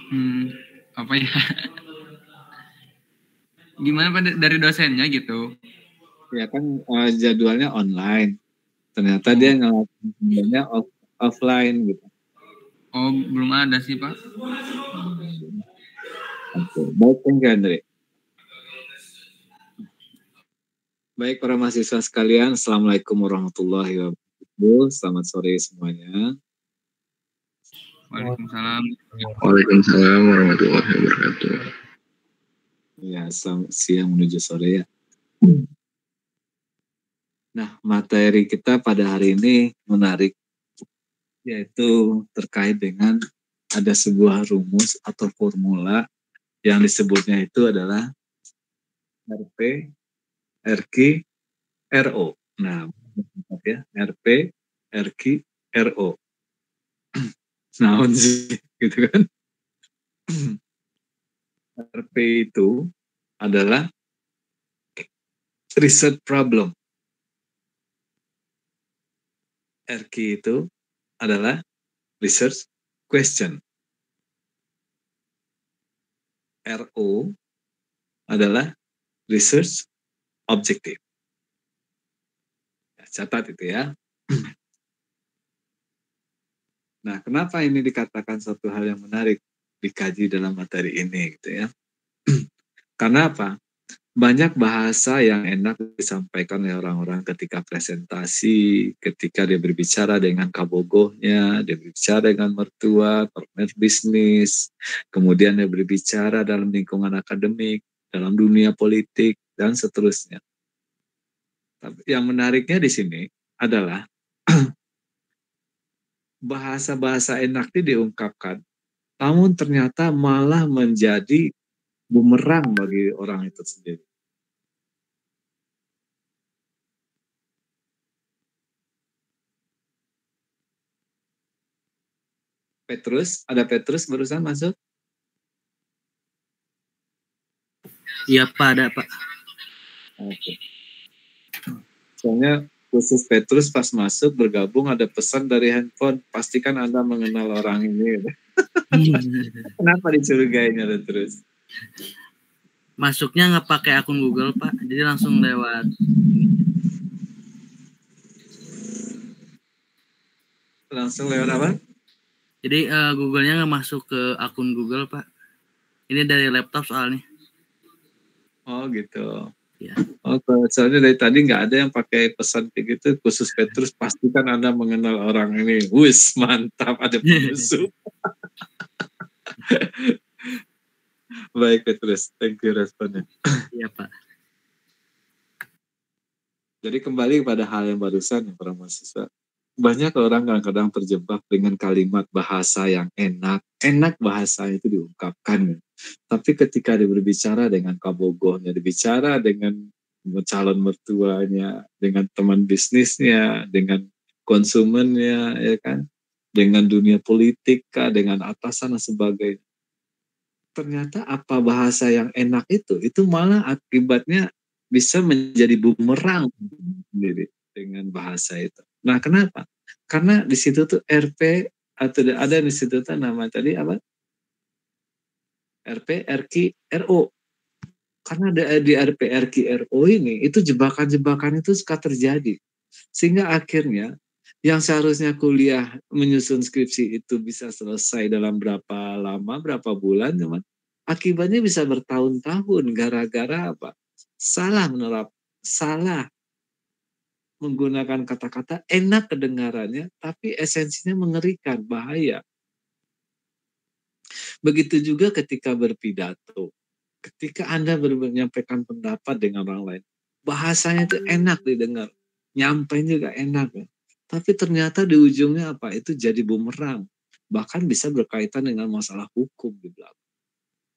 Hmm, apa ya? Gimana Pak dari dosennya gitu? Ya kan jadwalnya online. Ternyata dia Oh, ngelakuinnya offline gitu. oh belum ada sih Pak. Oke, baik, thank you, Andre. Baik para mahasiswa sekalian, Assalamualaikum warahmatullahi wabarakatuh. Selamat sore semuanya. Waalaikumsalam. Waalaikumsalam warahmatullahi wabarakatuh. Ya, siang menuju sore ya. Nah, materi kita pada hari ini menarik, yaitu terkait dengan ada sebuah rumus atau formula yang disebutnya itu adalah RP, RQ, RO. Nah, ya, RP, RQ, RO. Naon sih, gitu kan? RP itu adalah research problem. RQ itu adalah research question. RO adalah research objective. Catat itu ya. Nah, kenapa ini dikatakan satu hal yang menarik dikaji dalam materi ini gitu ya? Karena apa? Banyak bahasa yang enak disampaikan oleh orang-orang ketika presentasi, ketika dia berbicara dengan kabogohnya, dia berbicara dengan mertua, partner bisnis, kemudian dia berbicara dalam lingkungan akademik, dalam dunia politik, dan seterusnya. Tapi yang menariknya di sini adalah bahasa-bahasa enak ini diungkapkan, namun ternyata malah menjadi bumerang bagi orang itu sendiri. Petrus, ada Petrus barusan masuk? Iya Pak, ada Pak. Oke. Soalnya khusus Petrus pas masuk bergabung ada pesan dari handphone, pastikan Anda mengenal orang ini. Kenapa dicurigainya terus? Masuknya nggak pakai akun Google Pak, jadi langsung lewat. Langsung lewat apa? Jadi Google-nya nggak masuk ke akun Google Pak. Ini dari laptop soalnya. Oh gitu. Ya. Oh, soalnya dari tadi nggak ada yang pakai pesan kayak gitu, khusus Petrus pastikan Anda mengenal orang ini. Wis, mantap, ada penyusup. Baik Petrus, thank you responnya. Iya Pak. Jadi kembali pada hal yang barusan para mahasiswa. Banyak orang kadang-kadang terjebak dengan kalimat bahasa yang enak. Enak bahasa itu diungkapkan. Tapi ketika dia berbicara dengan kabogohnya, dibicara dengan calon mertuanya, dengan teman bisnisnya, dengan konsumennya, ya kan, dengan dunia politik, dengan atasan dan sebagainya. Ternyata apa bahasa yang enak itu malah akibatnya bisa menjadi bumerang sendiri dengan bahasa itu. Nah, kenapa? Karena di situ tuh RP atau ada di situ tuh nama tadi apa? RP, RQ, RO. Karena di RP, RQ, RO ini itu jebakan-jebakan itu suka terjadi. Sehingga akhirnya yang seharusnya kuliah menyusun skripsi itu bisa selesai dalam berapa lama, berapa bulan, cuman akibatnya bisa bertahun-tahun gara-gara apa? Salah menggunakan kata-kata enak kedengarannya, tapi esensinya mengerikan, bahaya. Begitu juga ketika berpidato. Ketika Anda menyampaikan pendapat dengan orang lain, bahasanya itu enak didengar, nyampein juga enak. Ya. Tapi ternyata di ujungnya apa? Itu jadi bumerang. Bahkan bisa berkaitan dengan masalah hukum di belakang.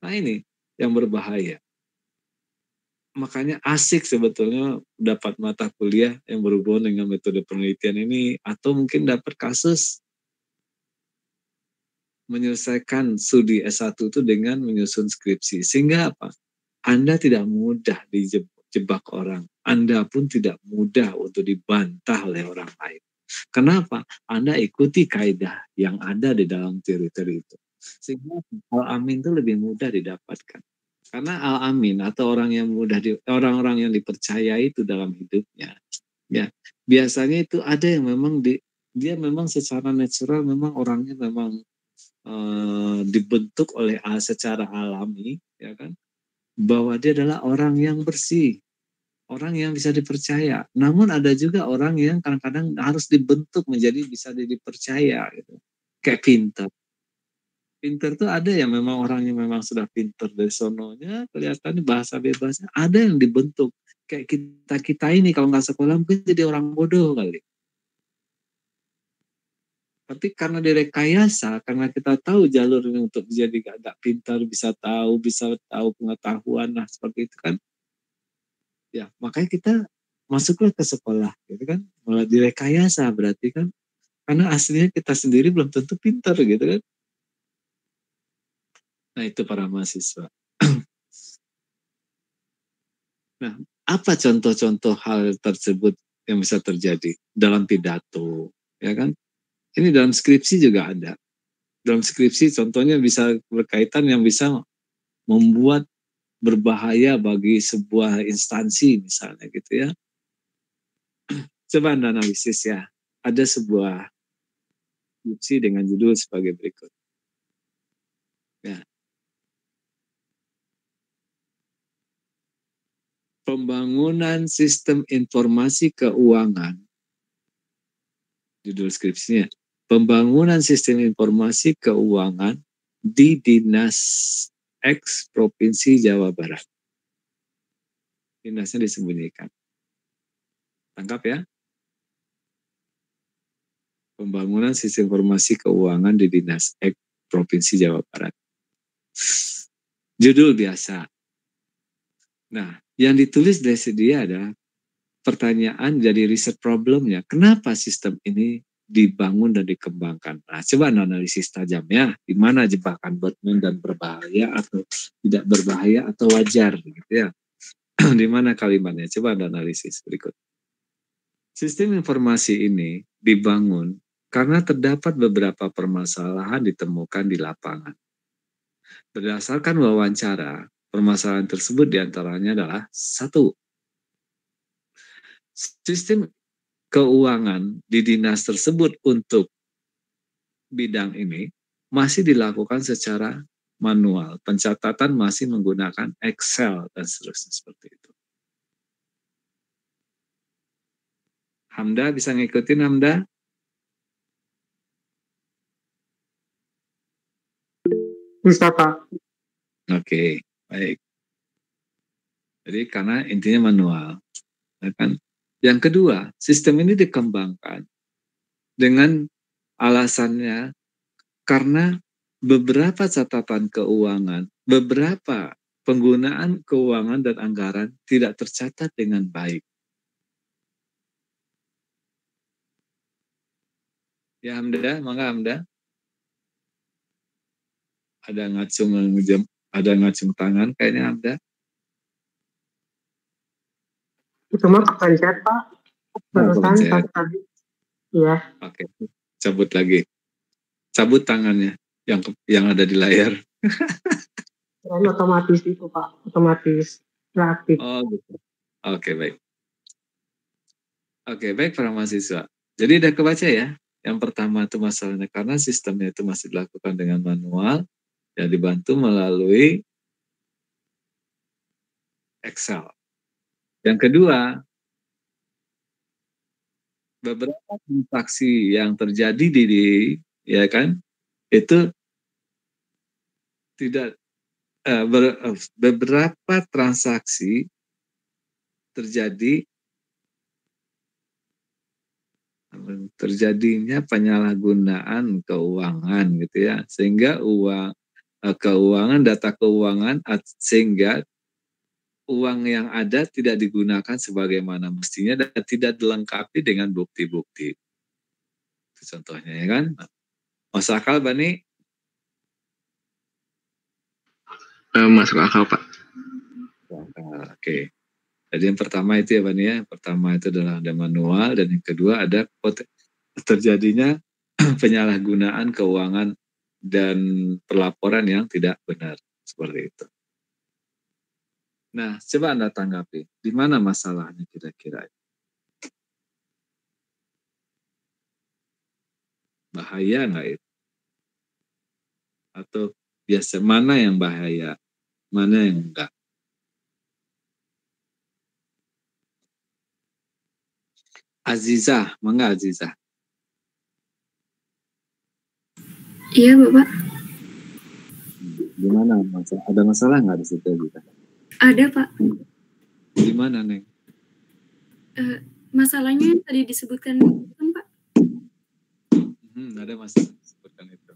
Nah ini yang berbahaya. Makanya asik sebetulnya dapat mata kuliah yang berhubungan dengan metode penelitian ini, atau mungkin dapat kasus menyelesaikan studi S1 itu dengan menyusun skripsi. Sehingga apa? Anda tidak mudah dijebak orang. Anda pun tidak mudah untuk dibantah oleh orang lain. Kenapa? Anda ikuti kaidah yang ada di dalam teori-teori itu. Sehingga al-amin itu lebih mudah didapatkan. Karena al-amin atau orang-orang yang dipercayai itu dalam hidupnya, ya biasanya itu ada yang memang dia memang secara natural memang orangnya memang dibentuk oleh secara alami, ya kan, bahwa dia adalah orang yang bersih, orang yang bisa dipercaya. Namun ada juga orang yang kadang-kadang harus dibentuk menjadi bisa dipercaya gitu. Kayak pintar. Pintar tuh ada yang memang orang yang memang sudah pintar dari sononya, kelihatan bahasa bebasnya. Ada yang dibentuk. Kayak kita ini kalau nggak sekolah mungkin jadi orang bodoh kali. Tapi karena direkayasa, karena kita tahu jalurnya untuk menjadi agak pintar, bisa tahu pengetahuan, nah seperti itu kan. Ya, makanya kita masuklah ke sekolah, gitu kan. Malah direkayasa berarti kan. Karena aslinya kita sendiri belum tentu pintar, gitu kan. Nah, itu para mahasiswa. Nah, apa contoh-contoh hal tersebut yang bisa terjadi dalam pidato, ya kan? Ini dalam skripsi juga ada. Dalam skripsi contohnya bisa berkaitan yang bisa membuat berbahaya bagi sebuah instansi misalnya gitu ya. Coba Anda analisis ya. Ada sebuah skripsi dengan judul sebagai berikut. Ya. Pembangunan sistem informasi keuangan. Judul skripsinya. Pembangunan sistem informasi keuangan di Dinas X Provinsi Jawa Barat. Dinasnya disembunyikan. Tangkap ya. Pembangunan sistem informasi keuangan di Dinas X Provinsi Jawa Barat. Judul biasa. Nah, yang ditulis dari dia adalah pertanyaan jadi riset problemnya. Kenapa sistem ini dibangun dan dikembangkan? Nah, coba analisis tajamnya. Di mana jebakan Batman dan berbahaya atau tidak berbahaya atau wajar gitu ya. Di mana kalimatnya? Coba analisis berikut. Sistem informasi ini dibangun karena terdapat beberapa permasalahan ditemukan di lapangan. Berdasarkan wawancara, permasalahan tersebut diantaranya adalah 1. Sistem keuangan di dinas tersebut untuk bidang ini masih dilakukan secara manual. Pencatatan masih menggunakan Excel dan seterusnya seperti itu. Hamda bisa ngikutin Hamda? Bisa, Pak. Oke, baik. Jadi karena intinya manual. Ya kan? Yang kedua, sistem ini dikembangkan dengan alasannya karena beberapa catatan keuangan, beberapa penggunaan keuangan dan anggaran tidak tercatat dengan baik. Ya Hamda, mangga Hamda. Ada ngacung tangan kayaknya Hamda. Itu mah kepencet, Pak. Barusan pas tadi. Iya. Oke, cabut lagi. Cabut tangannya yang ada di layar. Dan otomatis itu, Pak. Otomatis reaktif. Oh, gitu. Oke, baik. Oke, baik para mahasiswa. Jadi udah kebaca ya. Yang pertama itu masalahnya karena sistemnya itu masih dilakukan dengan manual, yang dibantu melalui Excel. Yang kedua, beberapa transaksi yang terjadi ya kan, itu tidak beberapa transaksi terjadinya penyalahgunaan keuangan gitu ya, sehingga data keuangan sehingga uang yang ada tidak digunakan sebagaimana mestinya dan tidak dilengkapi dengan bukti-bukti. Itu contohnya ya kan. Masuk akal Bani? Masuk akal Pak. Oke. Jadi yang pertama itu ya Bani ya. Pertama itu adalah ada manual dan yang kedua ada terjadinya penyalahgunaan keuangan dan pelaporan yang tidak benar seperti itu. Nah, coba Anda tanggapi, di mana masalahnya kira-kira? Bahaya nggak itu? Atau biasa mana yang bahaya, mana yang enggak? Azizah, mangga Azizah. Iya, Bapak. Gimana masalah? Ada masalah nggak di situ kita? Ada, Pak. Di mana, Neng? Masalahnya yang tadi disebutkan, kan, Pak? Ada masalah disebutkan itu.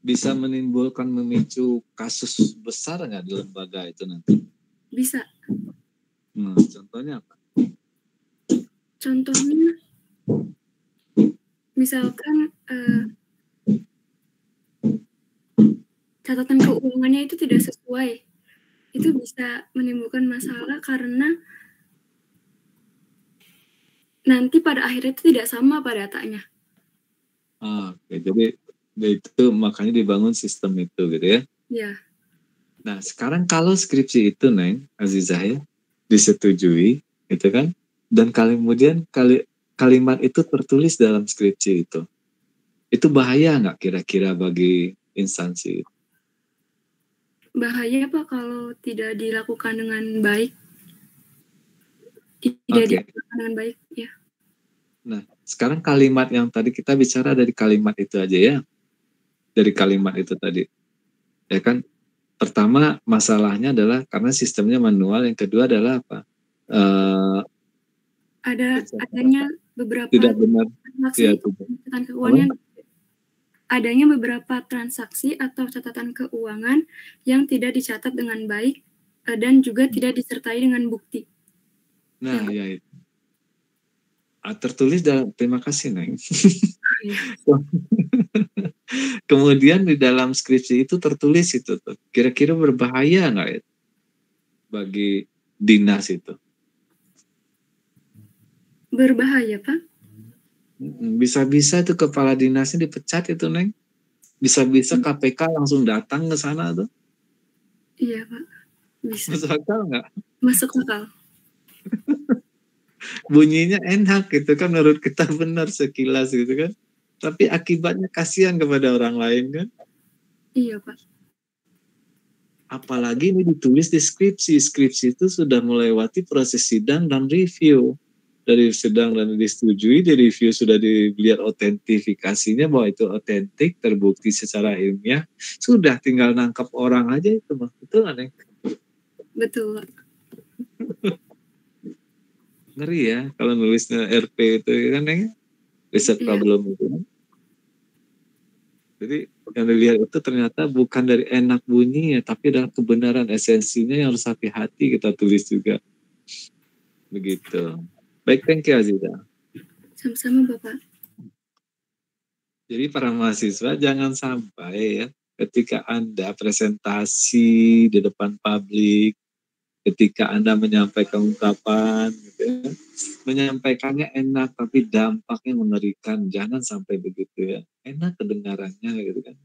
Bisa menimbulkan, memicu kasus besar nggak di lembaga itu nanti? Bisa. Contohnya apa? Contohnya, misalkan catatan keuangannya itu tidak sesuai. Itu bisa menimbulkan masalah karena nanti pada akhirnya itu tidak sama Pak datanya. Oke. Jadi itu makanya dibangun sistem itu gitu ya? Ya. Nah sekarang kalau skripsi itu Neng, Azizah ya, disetujui gitu kan, dan kemudian kalimat itu tertulis dalam skripsi itu bahaya nggak kira-kira bagi instansi? Bahaya Pak kalau tidak dilakukan dengan baik. Tidak dilakukan dengan baik, ya. Nah, sekarang kalimat yang tadi kita bicara dari kalimat itu aja ya. Dari kalimat itu tadi. Ya kan? Pertama, masalahnya adalah karena sistemnya manual. Yang kedua adalah apa? Adanya beberapa tidak benar. Transaksi catatan keuangan. Adanya beberapa transaksi atau catatan keuangan yang tidak dicatat dengan baik dan juga tidak disertai dengan bukti. Nah, ya itu. Tertulis dalam, terima kasih Neng. Kemudian di dalam skripsi itu tertulis itu tuh. Kira-kira berbahaya nggak ya bagi dinas itu? Berbahaya Pak? Bisa-bisa itu kepala dinasnya dipecat itu Neng. Bisa-bisa KPK langsung datang ke sana tuh. Iya Pak. Bisa. Masuk akal nggak? Masuk akal. Bunyinya enak gitu kan, menurut kita benar sekilas gitu kan, tapi akibatnya kasihan kepada orang lain kan. Iya Pak. Apalagi ini ditulis di skripsi itu sudah melewati proses sidang dan review. Dari sidang dan disetujui, di review sudah dilihat otentifikasinya bahwa itu otentik, terbukti secara ilmiah, sudah tinggal nangkap orang aja itu mah. Betul nggak Neng? Betul. Ngeri ya kalau nulisnya RP itu kan Neng, riset problem itu kan. Jadi yang dilihat itu ternyata bukan dari enak bunyinya, tapi adalah kebenaran esensinya yang harus hati-hati kita tulis juga. Begitu. Baik, thank you Azizah. Sama-sama Bapak. Jadi para mahasiswa jangan sampai ya ketika Anda presentasi di depan publik, ketika Anda menyampaikan ungkapan, gitu ya, menyampaikannya enak tapi dampaknya mengerikan. Jangan sampai begitu ya. Enak kedengarannya gitu kan.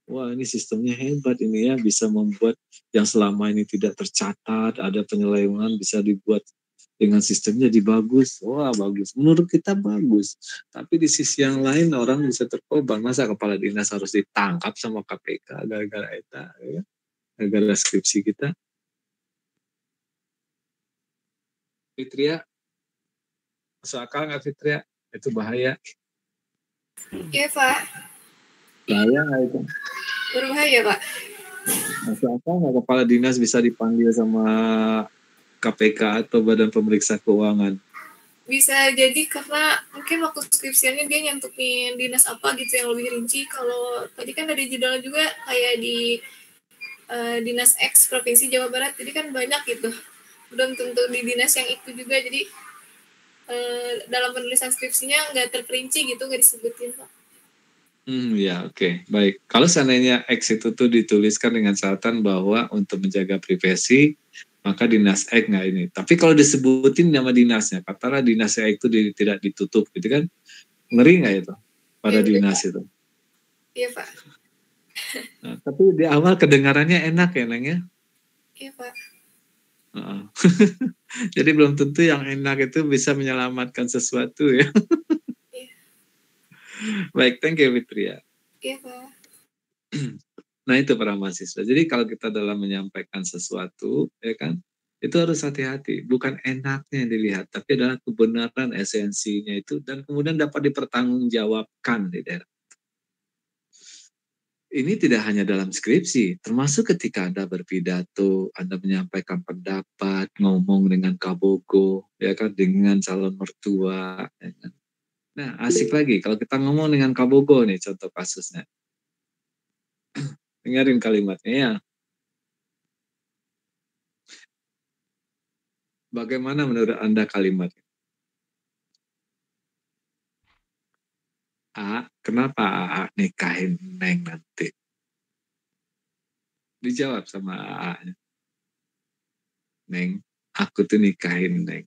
Wah ini sistemnya hebat ini ya, bisa membuat yang selama ini tidak tercatat, ada penyelewengan bisa dibuat dengan sistemnya jadi bagus. Wah bagus, menurut kita bagus. Tapi di sisi yang lain orang bisa terkorban. Masa kepala dinas harus ditangkap sama KPK gara-gara eta, ya? Gara-gara skripsi kita. Fitria, masuk akal nggak Fitria? Itu bahaya. Iya Pak. Bahaya nggak itu? Berbahaya Pak. Masuk akal nggak kepala dinas bisa dipanggil sama KPK atau Badan Pemeriksa Keuangan? Bisa jadi karena mungkin waktu skripsiannya dia nyantumin dinas apa gitu yang lebih rinci. Kalau tadi kan ada judulnya juga kayak di Dinas X Provinsi Jawa Barat, jadi kan banyak gitu. Belum tentu di dinas yang itu juga, jadi dalam penulisan skripsinya nggak terperinci gitu, nggak disebutin Pak. Ya oke. Baik. Kalau seandainya X itu tuh dituliskan dengan catatan bahwa untuk menjaga privasi, maka dinas X nggak ini. Tapi kalau disebutin nama dinasnya, katakanlah dinas X itu tidak ditutup gitu kan, ngeri nggak itu pada dinas itu? Iya Pak. Nah, tapi di awal kedengarannya enak ya, Neng ya? Iya, Pak. Heeh. Jadi belum tentu yang enak itu bisa menyelamatkan sesuatu ya. Iya. Baik, thank you Fitria. Iya, Pak. Nah itu para mahasiswa. Jadi kalau kita dalam menyampaikan sesuatu, ya kan, itu harus hati-hati. Bukan enaknya yang dilihat, tapi adalah kebenaran esensinya itu, dan kemudian dapat dipertanggungjawabkan di daerah. Ini tidak hanya dalam skripsi, termasuk ketika Anda berpidato, Anda menyampaikan pendapat, ngomong dengan kabogo, ya kan, dengan calon mertua. Ya kan. Nah, asik lagi kalau kita ngomong dengan kabogo nih, contoh kasusnya. Dengarin kalimatnya ya. Bagaimana menurut Anda kalimatnya? Kenapa AA nikahin Neng nanti? Dijawab sama AA-nya. Neng, aku tuh nikahin Neng.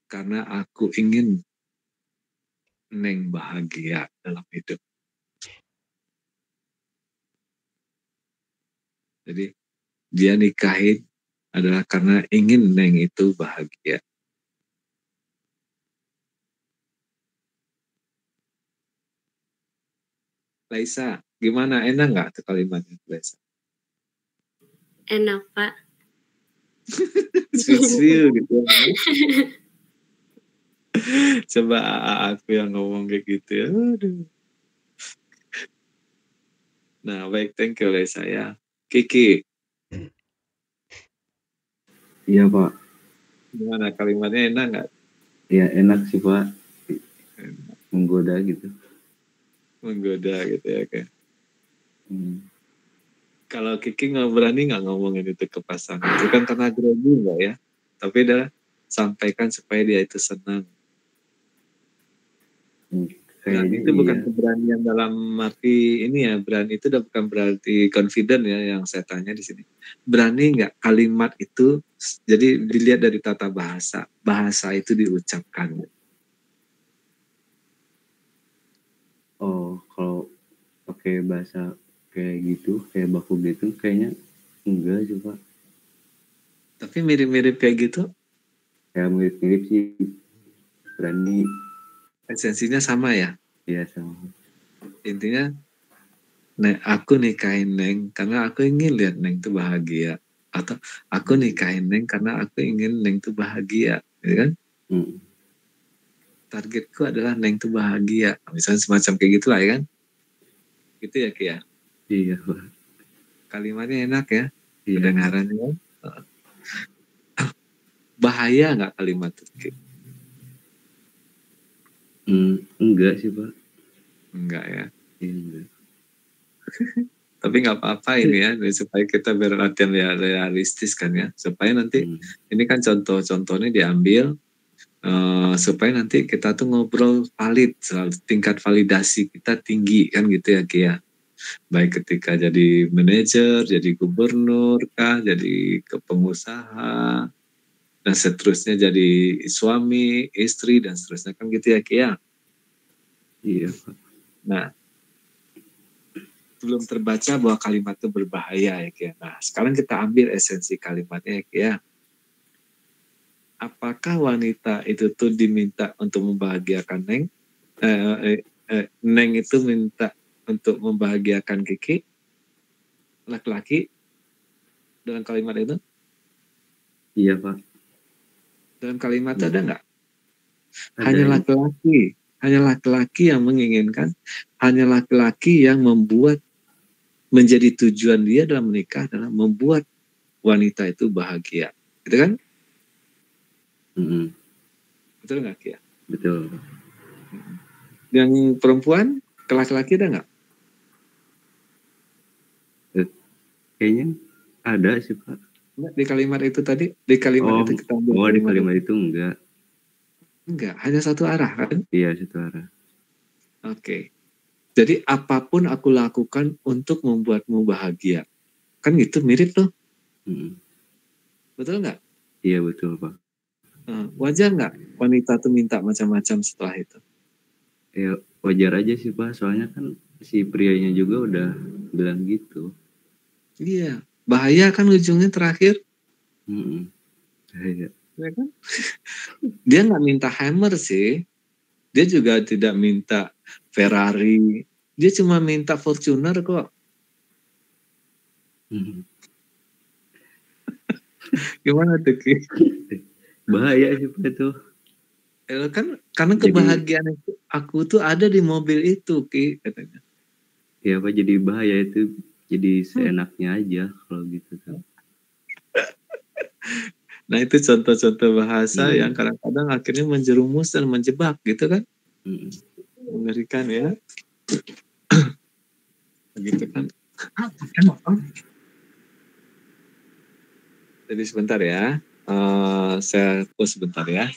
Karena aku ingin Neng bahagia dalam hidup. Jadi, dia nikahin adalah karena ingin Neng itu bahagia. Laisa, gimana? Enak nggak tuh kalimatnya, Laisa? Enak, Pak. Sweet gitu. Coba aku yang ngomong kayak gitu ya. Aduh. Nah, baik, thank you Laisa ya. Kiki. Iya, Pak. Gimana kalimatnya, enak nggak? Ya enak sih, Pak. Menggoda gitu. Menggoda gitu ya kan. Kalau Kiki nggak berani nggak ngomongin itu ke pasangan, bukan karena grogi nggak ya, tapi udah sampaikan supaya dia itu senang. Dan itu bukan keberanian dalam arti ini ya, berani itu udah bukan berarti confident ya yang saya tanya di sini. Berani nggak kalimat itu, jadi dilihat dari tata bahasa, bahasa itu diucapkan. Oh, kalau pakai bahasa kayak gitu, kayak baku gitu, kayaknya enggak sih, Pak. Tapi mirip-mirip kayak gitu? Ya mirip-mirip sih, berani. Esensinya sama ya? Iya sama. Intinya, aku nikahin Neng karena aku ingin lihat Neng tuh bahagia. Atau aku nikahin Neng karena aku ingin Neng tuh bahagia, gitu kan? Targetku adalah Neng tuh bahagia. Misalnya semacam kayak gitulah ya kan? Gitu ya Kia? Iya, Pak. Kalimatnya enak ya? Iya. Kedengarannya. Bahaya nggak kalimat itu? Enggak sih, Pak. Enggak ya? Enggak. Tapi nggak apa-apa ini ya, supaya kita berlatihan realistis kan ya, supaya nanti ini kan contoh-contohnya diambil supaya nanti kita tuh ngobrol valid, selalu tingkat validasi kita tinggi kan gitu ya Kia. Baik ketika jadi manajer, jadi gubernur kah, jadi kepengusaha, dan seterusnya jadi suami, istri dan seterusnya kan gitu ya Kia. Iya, Pak. Nah, belum terbaca bahwa kalimat itu berbahaya ya Kia. Nah, sekarang kita ambil esensi kalimatnya ya Kia. Apakah wanita itu tuh diminta untuk membahagiakan Neng? Neng itu minta untuk membahagiakan Kiki? Laki-laki? Dalam kalimat itu? Iya, Pak. Dalam kalimat itu ada nggak? Hanya laki-laki. Hanya laki-laki yang menginginkan. Hanya laki-laki yang membuat menjadi tujuan dia dalam menikah adalah membuat wanita itu bahagia. Gitu kan? Betul nggak Kia? Betul. Yang perempuan ke laki-laki ada nggak? Kayaknya ada sih, Pak. Di kalimat itu tadi, di kalimat itu kita ambil. Di kalimat itu enggak. Enggak, hanya satu arah kan? Iya, satu arah. Oke. Jadi apapun aku lakukan untuk membuatmu bahagia. Kan gitu, mirip tuh. Betul nggak? Iya, betul, Pak. Wajar nggak wanita tuh minta macam-macam setelah itu? Ya, wajar aja sih, Pak. Soalnya kan si prianya juga udah bilang gitu. Iya, bahaya kan ujungnya terakhir. Iya. Ya kan? Dia nggak minta Hammer sih. Dia juga tidak minta Ferrari. Dia cuma minta Fortuner kok. Gimana tuh, Ki? Bahaya sih Pak itu. Kan karena kebahagiaan itu aku tuh ada di mobil itu, Ki, katanya. Ya Pak, jadi bahaya itu. Jadi seenaknya aja kalau gitu kan. Nah itu contoh-contoh bahasa yang kadang-kadang akhirnya menjerumus dan menjebak gitu kan. Mengerikan ya. Begitu kan. Jadi sebentar ya. Saya pause sebentar ya.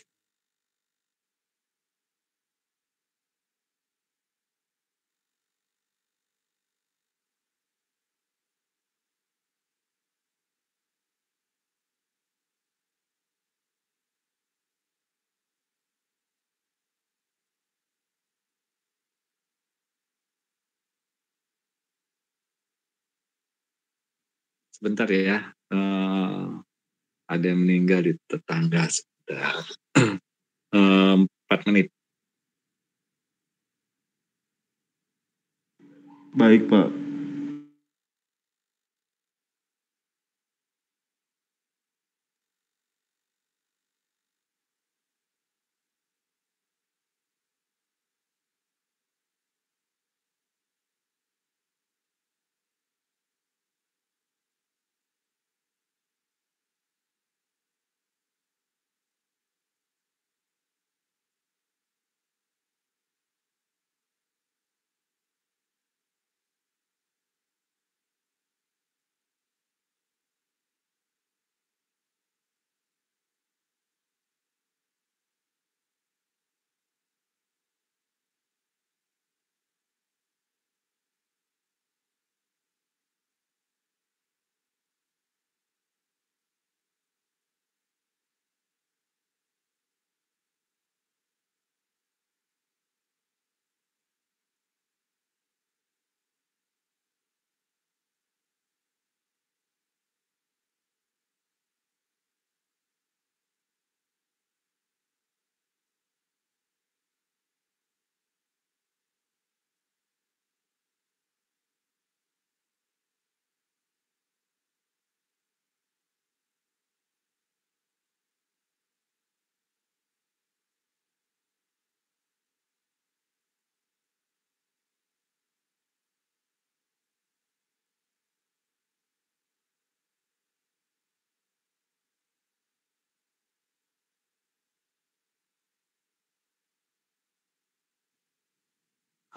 Sebentar ya. Ada yang meninggal di tetangga sebentar. 4 menit. Baik, Pak.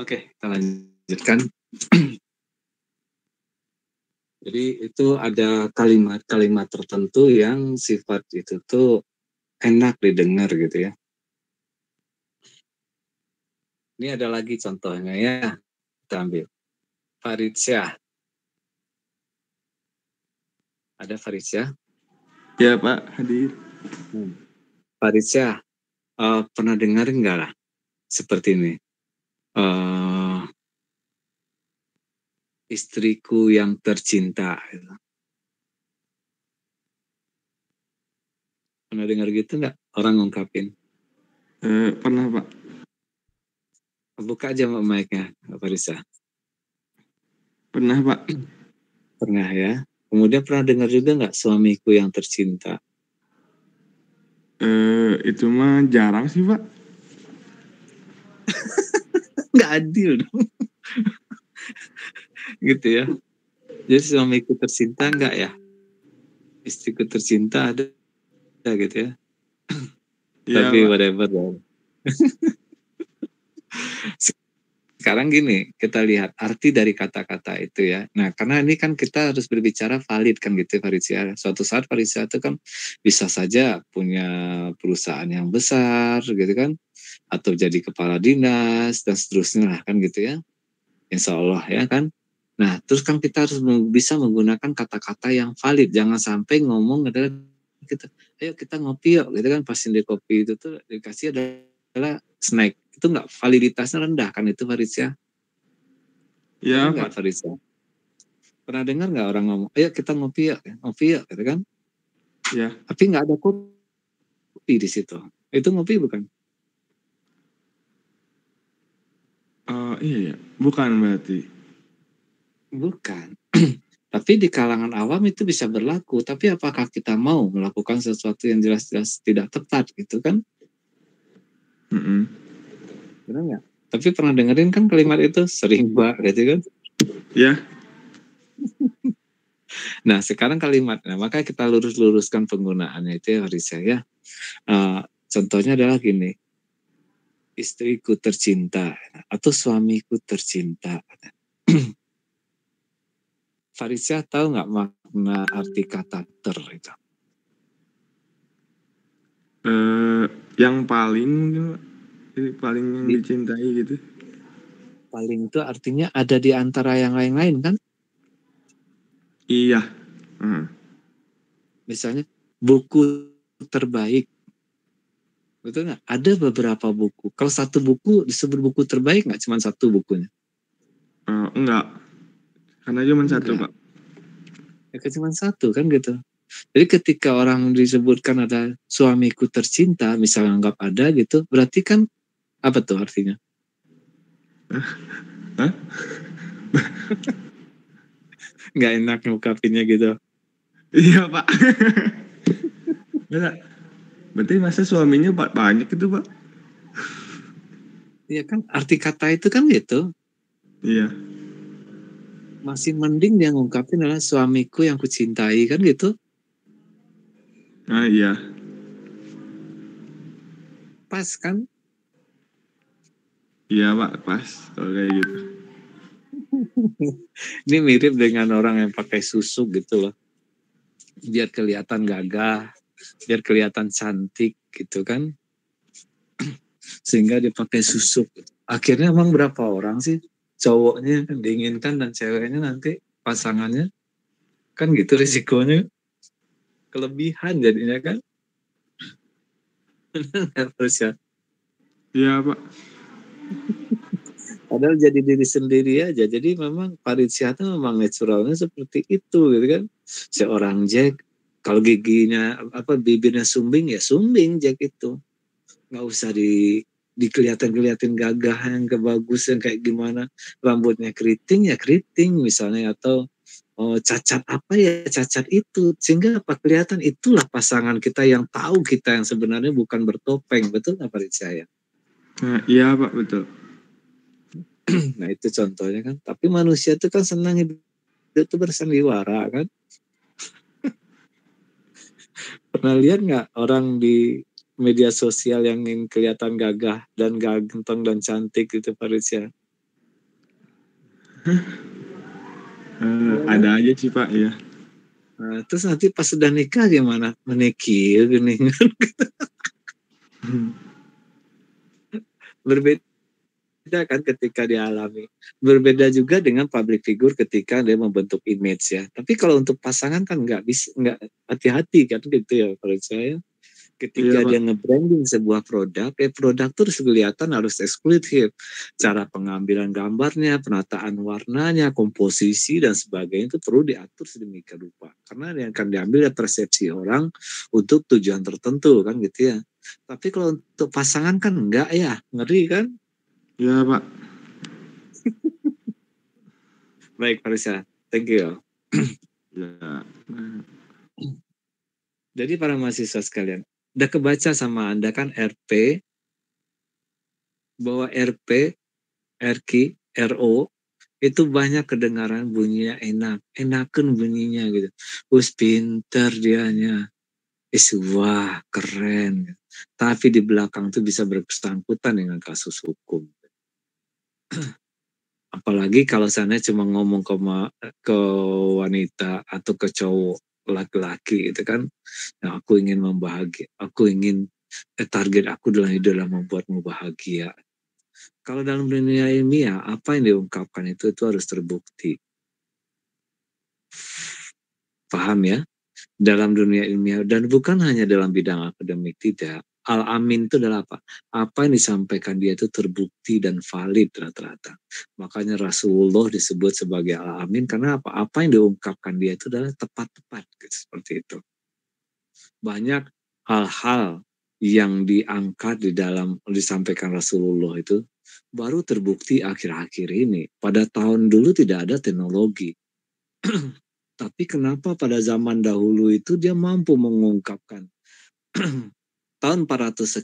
Oke, kita lanjutkan. Jadi itu ada kalimat-kalimat tertentu yang sifat itu tuh enak didengar gitu ya. Ini ada lagi contohnya ya. Kita ambil. Faridsyah. Ada Faridsyah? Ya, Pak, hadir. Faridsyah, pernah dengar enggak lah seperti ini? Istriku yang tercinta. Pernah dengar gitu nggak orang ngungkapin? Pernah, Pak. Buka aja mic-nya, Farisa. Pernah, Pak. Pernah ya. Kemudian pernah dengar juga nggak suamiku yang tercinta? Itu mah jarang sih, Pak. Nggak adil dong. Gitu ya. Jadi suamiku tercinta nggak ya? Istriku tercinta ada gitu ya. Tapi Pak. whatever dong. Sekarang gini, kita lihat arti dari kata-kata itu ya. Nah, karena ini kan kita harus berbicara valid kan gitu Faridsyah. Suatu saat Faridsyah itu kan bisa saja punya perusahaan yang besar gitu kan. Atau jadi kepala dinas dan seterusnya lah kan gitu ya. Insya Allah ya kan. Nah, terus kan kita harus bisa menggunakan kata-kata yang valid. Jangan sampai ngomong adalah kita, ayo kita ngopi yuk gitu kan. Pas di kopi itu tuh dikasih adalah snack. Itu nggak validitasnya rendah kan itu Faridsyah. Ya, Pernah nggak Pak. Farisa? Pernah dengar nggak orang ngomong, ayo kita ngopi ya, gitu kan? Ya. Tapi nggak ada kopi di situ. Itu ngopi bukan? Iya ya. Bukan berarti. Bukan. Tapi di kalangan awam itu bisa berlaku. Tapi apakah kita mau melakukan sesuatu yang jelas-jelas tidak tepat gitu kan? Benar nggak? Tapi pernah dengerin kan kalimat itu? Sering gitu kan? Ya. Nah sekarang kalimatnya, maka kita luruskan penggunaannya itu ya Farisa ya. Contohnya adalah gini, istriku tercinta atau suamiku tercinta. Farisa tahu nggak makna arti kata ter itu? Yang paling mungkin Pak. Paling yang dicintai gitu. Paling itu artinya ada di antara yang lain-lain kan? Iya. Misalnya buku terbaik, betul nggak? Ada beberapa buku. Kalau satu buku disebut buku terbaik nggak? Cuma satu bukunya? Enggak. Karena cuma satu Pak. Ya cuma satu kan gitu. Jadi ketika orang disebutkan ada suamiku tercinta, misalnya anggap ada gitu, berarti kan apa tuh artinya? Hah? Nggak enak ngungkapinnya gitu. Iya Pak. Berarti masa suaminya banyak itu Pak? Iya kan arti kata itu kan gitu. Iya. Masih mending dia ngungkapin adalah suamiku yang kucintai kan gitu. Iya. Pas kan? Iya Pak, pas kalau kayak gitu. Ini mirip dengan orang yang pakai susuk gitu loh. Biar kelihatan gagah, biar kelihatan cantik gitu kan. Sehingga dia pakai susuk. Akhirnya emang berapa orang sih cowoknya yang diinginkan dan ceweknya nanti pasangannya kan gitu risikonya. Kelebihan jadinya kan. Terus ya. Iya Pak. Padahal jadi diri sendiri aja. Jadi memang Farisa itu memang naturalnya seperti itu gitu kan. Seorang Jack kalau giginya bibirnya sumbing ya sumbing Jack itu. Nggak usah dikelihatan gagah yang kebagusan kayak gimana. Rambutnya keriting ya keriting misalnya atau cacat apa ya cacat itu. Sehingga apa kelihatan itulah pasangan kita yang tahu kita yang sebenarnya bukan bertopeng. Betul nggak Farisa ya? Iya Pak, betul. Nah itu contohnya kan. Tapi manusia itu kan senang hidup itu bersandiwara kan. Pernah lihat nggak orang di media sosial yang ingin kelihatan gagah dan ganteng dan cantik gitu Farisa? Ada aja sih Pak ya. Nah, terus nanti pas sudah nikah gimana? Menikir gini kan. Berbeda kan ketika dialami. Berbeda juga dengan public figure ketika dia membentuk image ya. Tapi kalau untuk pasangan kan nggak hati-hati kan gitu ya kalau saya. Ketika dia nge-branding sebuah produk, produk itu harus kelihatan harus eksklusif. Cara pengambilan gambarnya, penataan warnanya, komposisi dan sebagainya itu perlu diatur sedemikian rupa. Karena yang akan diambil ya persepsi orang untuk tujuan tertentu kan gitu ya. Tapi kalau untuk pasangan kan enggak ya, ngeri kan? Iya Pak. Baik Farisa, thank you. Ya. Jadi para mahasiswa sekalian, udah kebaca sama Anda kan RP, bahwa RP, RQ, RO, itu banyak kedengaran bunyinya enakan bunyinya gitu. Us pinter dianya, wah keren. Tapi di belakang itu bisa bersangkutan dengan kasus hukum. Apalagi kalau sana cuma ngomong ke wanita atau ke cowok laki-laki itu kan, nah, aku ingin target aku dalam hidup adalah membuatmu bahagia. Kalau dalam dunia ilmiah apa yang diungkapkan itu harus terbukti. Paham ya? Dalam dunia ilmiah dan bukan hanya dalam bidang akademik tidak. Al-Amin itu adalah apa? Apa yang disampaikan dia itu terbukti dan valid rata-rata. Makanya Rasulullah disebut sebagai Al-Amin karena apa? Apa yang diungkapkan dia itu adalah tepat-tepat gitu, seperti itu. Banyak hal-hal yang diangkat di dalam disampaikan Rasulullah itu baru terbukti akhir-akhir ini. Pada tahun dulu tidak ada teknologi. Tapi kenapa pada zaman dahulu itu dia mampu mengungkapkan tahun 400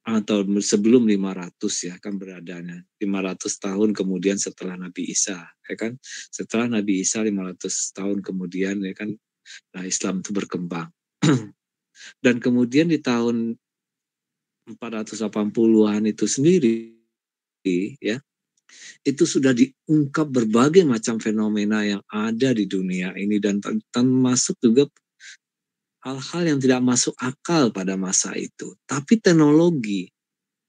atau sebelum 500 ya kan beradanya 500 tahun kemudian setelah Nabi Isa ya kan, setelah Nabi Isa 500 tahun kemudian ya kan, nah Islam itu berkembang. Dan kemudian di tahun 480-an itu sendiri ya, itu sudah diungkap berbagai macam fenomena yang ada di dunia ini dan termasuk juga hal-hal yang tidak masuk akal pada masa itu. Tapi teknologi,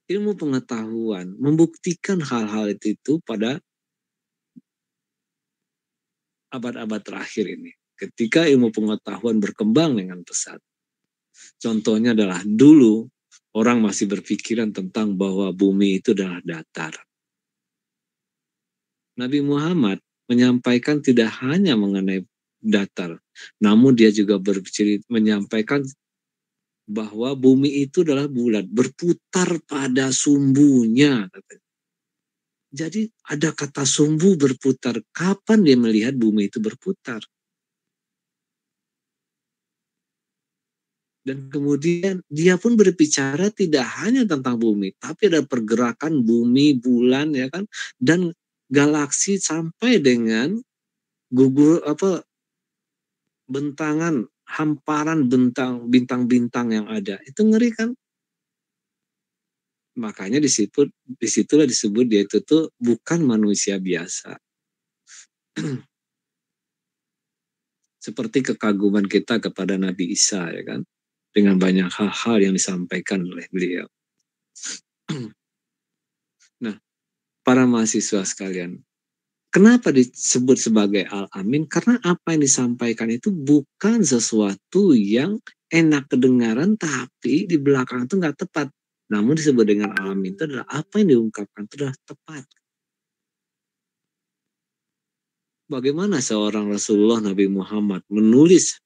ilmu pengetahuan membuktikan hal-hal itu pada abad-abad terakhir ini. Ketika ilmu pengetahuan berkembang dengan pesat. Contohnya adalah dulu orang masih berpikiran tentang bahwa bumi itu adalah datar. Nabi Muhammad menyampaikan tidak hanya mengenai datar, namun dia juga menyampaikan bahwa bumi itu adalah bulat, berputar pada sumbunya. Jadi ada kata sumbu berputar. Kapan dia melihat bumi itu berputar? Dan kemudian dia pun berbicara tidak hanya tentang bumi, tapi ada pergerakan bumi, bulan, ya kan, dan galaksi sampai dengan gugur bentangan, hamparan bintang-bintang yang ada. Itu ngeri kan? Makanya disitulah disebut dia itu tuh bukan manusia biasa. Seperti kekaguman kita kepada Nabi Isa ya kan, dengan banyak hal-hal yang disampaikan oleh beliau. Nah, para mahasiswa sekalian, kenapa disebut sebagai Al-Amin? Karena apa yang disampaikan itu bukan sesuatu yang enak kedengaran, tapi di belakang itu nggak tepat. Namun disebut dengan Al-Amin itu adalah apa yang diungkapkan itu adalah tepat. Bagaimana seorang Rasulullah Nabi Muhammad menulis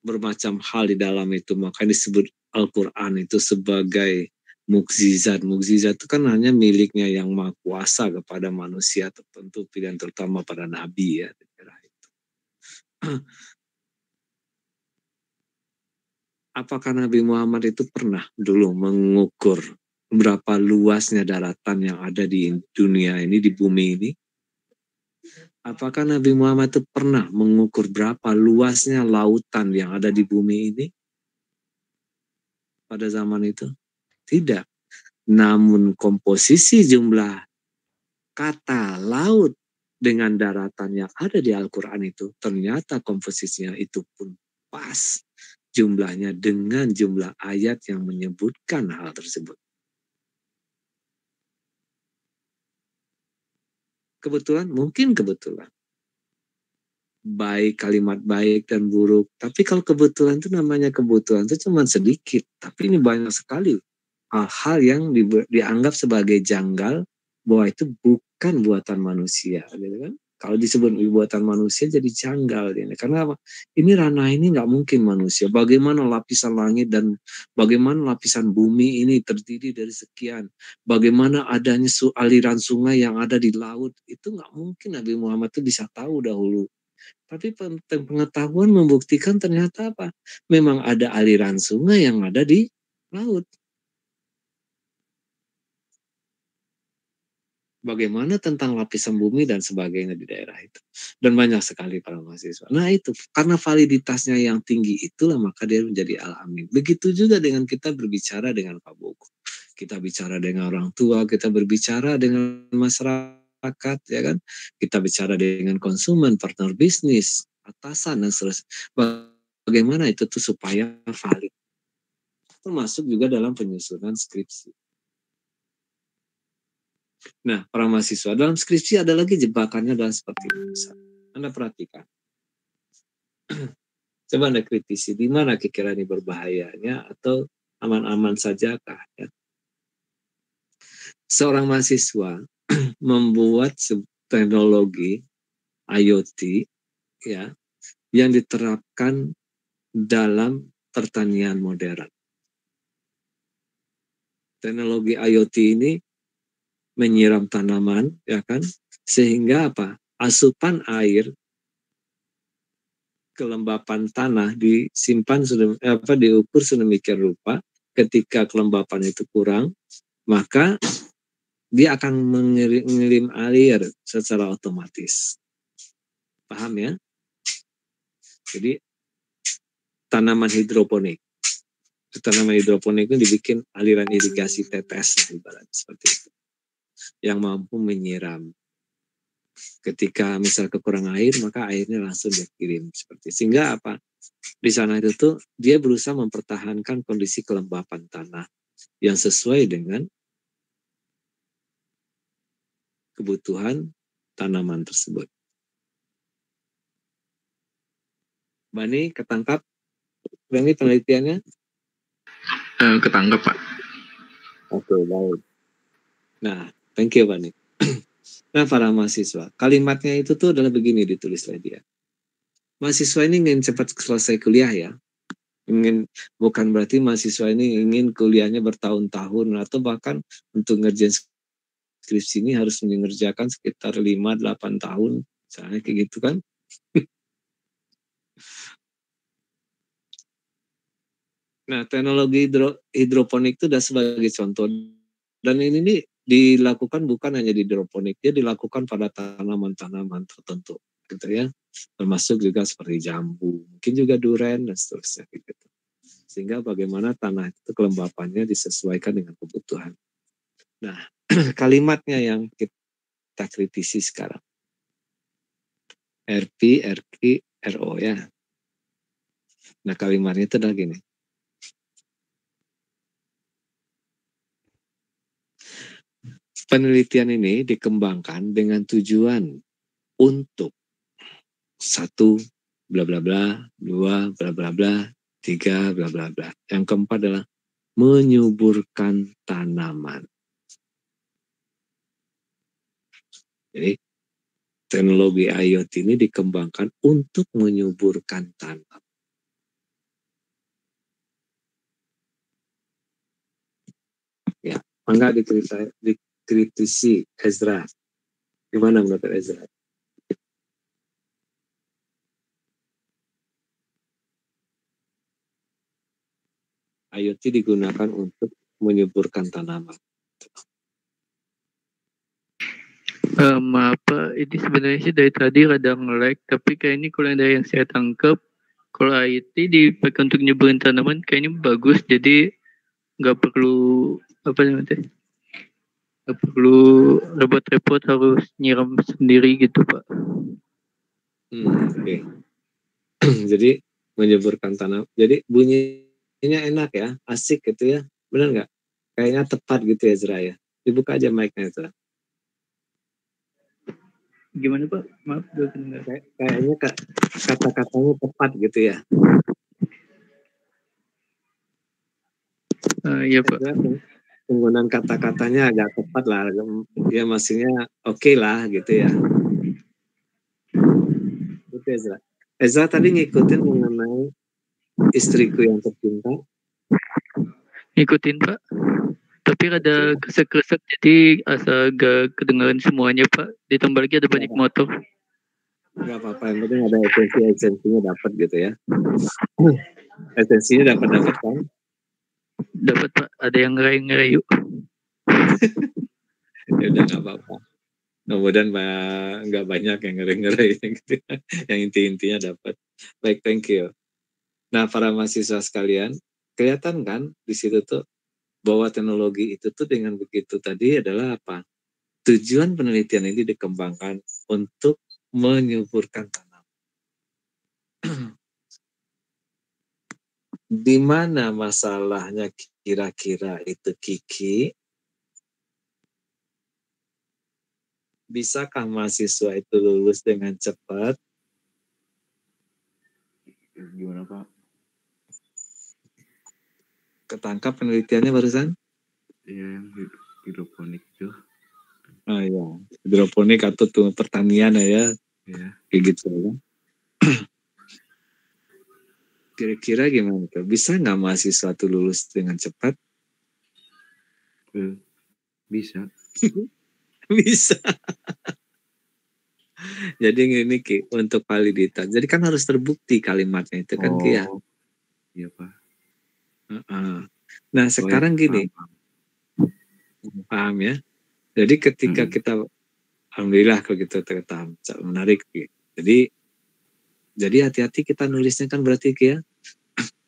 bermacam hal di dalam itu, makanya disebut Al-Quran itu sebagai mukjizat. Mukjizat itu kan hanya miliknya yang maha kuasa kepada manusia tertentu, pilihan terutama pada nabi ya. Apakah Nabi Muhammad itu pernah dulu mengukur berapa luasnya daratan yang ada di dunia ini, di bumi ini? Apakah Nabi Muhammad itu pernah mengukur berapa luasnya lautan yang ada di bumi ini? Pada zaman itu? Tidak. Namun komposisi jumlah kata laut dengan daratan yang ada di Al-Quran itu, ternyata komposisinya itu pun pas jumlahnya dengan jumlah ayat yang menyebutkan hal tersebut. Kebetulan, mungkin kebetulan. Baik, kalimat baik dan buruk. Tapi kalau kebetulan itu namanya kebetulan itu cuma sedikit. Tapi ini banyak sekali hal-hal yang dianggap sebagai janggal, bahwa itu bukan buatan manusia. Gitu kan? Kalau disebut buatan manusia jadi janggal. Gitu. Karena apa? Ini ranah ini nggak mungkin manusia. Bagaimana lapisan langit dan bagaimana lapisan bumi ini terdiri dari sekian. Bagaimana adanya aliran sungai yang ada di laut. Itu nggak mungkin Nabi Muhammad itu bisa tahu dahulu. Tapi pengetahuan membuktikan ternyata apa? Memang ada aliran sungai yang ada di laut. Bagaimana tentang lapisan bumi dan sebagainya di daerah itu. Dan banyak sekali para mahasiswa. Nah itu, karena validitasnya yang tinggi itulah maka dia menjadi Al-Amin. Begitu juga dengan kita berbicara dengan Pak Bogo. Kita bicara dengan orang tua, kita berbicara dengan masyarakat, ya kan? Kita bicara dengan konsumen, partner bisnis, atasan, dan seterusnya. Bagaimana itu tuh supaya valid. Termasuk juga dalam penyusunan skripsi. Nah, para mahasiswa, dalam skripsi ada lagi jebakannya adalah seperti ini. Anda perhatikan. Coba Anda kritisi, di mana kira-kira ini berbahayanya, atau aman-aman saja kah? Ya. Seorang mahasiswa membuat teknologi IoT ya yang diterapkan dalam pertanian modern. Teknologi IoT ini menyiram tanaman, ya kan, sehingga apa? Asupan air, kelembapan tanah disimpan diukur sedemikian rupa. Ketika kelembapan itu kurang, maka dia akan mengirim air secara otomatis. Paham ya? Jadi tanaman hidroponik. Tanaman hidroponik itu dibikin aliran irigasi tetes, ibarat seperti itu, yang mampu menyiram. Ketika misal kekurangan air, maka airnya langsung dikirim seperti itu. Sehingga apa? Di sana itu tuh dia berusaha mempertahankan kondisi kelembapan tanah yang sesuai dengan kebutuhan tanaman tersebut. Bani, ketangkap? Bani, penelitiannya? Ketangkep, Pak. Oke, baik. Nah, thank you, Bani. Nah, para mahasiswa, kalimatnya itu tuh adalah begini ditulis oleh dia. Mahasiswa ini ingin cepat selesai kuliah ya. Bukan berarti mahasiswa ini ingin kuliahnya bertahun-tahun atau bahkan untuk ngerjain skripsi ini harus mengerjakan sekitar 5-8 tahun. Misalnya kayak gitu kan. Nah, teknologi hidroponik itu sudah sebagai contoh. Dan ini nih dilakukan bukan hanya di hidroponik, dia dilakukan pada tanaman-tanaman tertentu, gitu ya. Termasuk juga seperti jambu, mungkin juga duren dan seterusnya, gitu. Sehingga bagaimana tanah itu kelembapannya disesuaikan dengan kebutuhan. Nah, kalimatnya yang kita kritisi sekarang. RP, RQ, RO ya. Nah, kalimatnya itu adalah gini. Penelitian ini dikembangkan dengan tujuan untuk 1 bla bla bla, 2 bla bla bla, 3 bla bla bla. Yang keempat adalah menyuburkan tanaman. Jadi teknologi IoT ini dikembangkan untuk menyuburkan tanam. Ya, mangga dikritisi Ezra. Gimana menurut Ezra? IoT digunakan untuk menyuburkan tanaman. Maaf Pak, ini sebenarnya sih dari tadi rada nge-lag, tapi kayak ini kalau dari yang saya tangkap, kalau IoT dipakai untuk nyuburin tanaman kayaknya bagus, jadi nggak perlu apa namanya, nggak perlu repot-repot harus nyiram sendiri gitu Pak. Oke. Jadi menyuburkan tanam. Jadi bunyinya enak ya, asik gitu ya, benar nggak? Kayaknya tepat gitu ya Ezra ya. Dibuka aja mic-nya Ezra. Gimana Pak? Maaf, gue dengar. Kayaknya kata-katanya tepat gitu ya. Iya Pak. Penggunaan kata-katanya agak tepat lah. Ya maksudnya oke lah gitu ya. Gitu Ezra. Ezra tadi ngikutin mengenai istriku yang tercinta. Ngikutin Pak. Tapi ada kresek-kresek jadi asa gak kedengaran semuanya Pak. Ditambah lagi ada banyak motor. Gak apa-apa, yang penting ada esensinya dapat gitu ya. Esensinya dapat kan? Dapat Pak, ada yang ngerayu-ngerayu. Ya udah nggak apa-apa. Kemudian nggak banyak yang ngeri-ngeri gitu. Yang intinya dapat. Baik, thank you. Nah, para mahasiswa sekalian, kelihatan kan di situ tuh bahwa teknologi itu tuh dengan begitu tadi adalah apa? Tujuan penelitian ini dikembangkan untuk menyuburkan tanam. Di mana masalahnya kira-kira itu Kiki? Bisakah mahasiswa itu lulus dengan cepat? Gimana Pak? Ketangkap penelitiannya barusan? Iya, yang hidroponik itu. Oh iya, hidroponik atau tuh pertanian ya, Iya. kayak gitu ya. Kira-kira gimana tuh? Bisa nggak mahasiswa tuh lulus dengan cepat? Bisa. Bisa. Jadi ini Ki, untuk validitas. Jadi kan harus terbukti kalimatnya itu kan Ki ya. Iya Pak. Nah sekarang gini, paham ya. Jadi ketika kita, alhamdulillah kalau gitu ternyata menarik Ki. Jadi hati-hati kita nulisnya kan berarti Ki ya.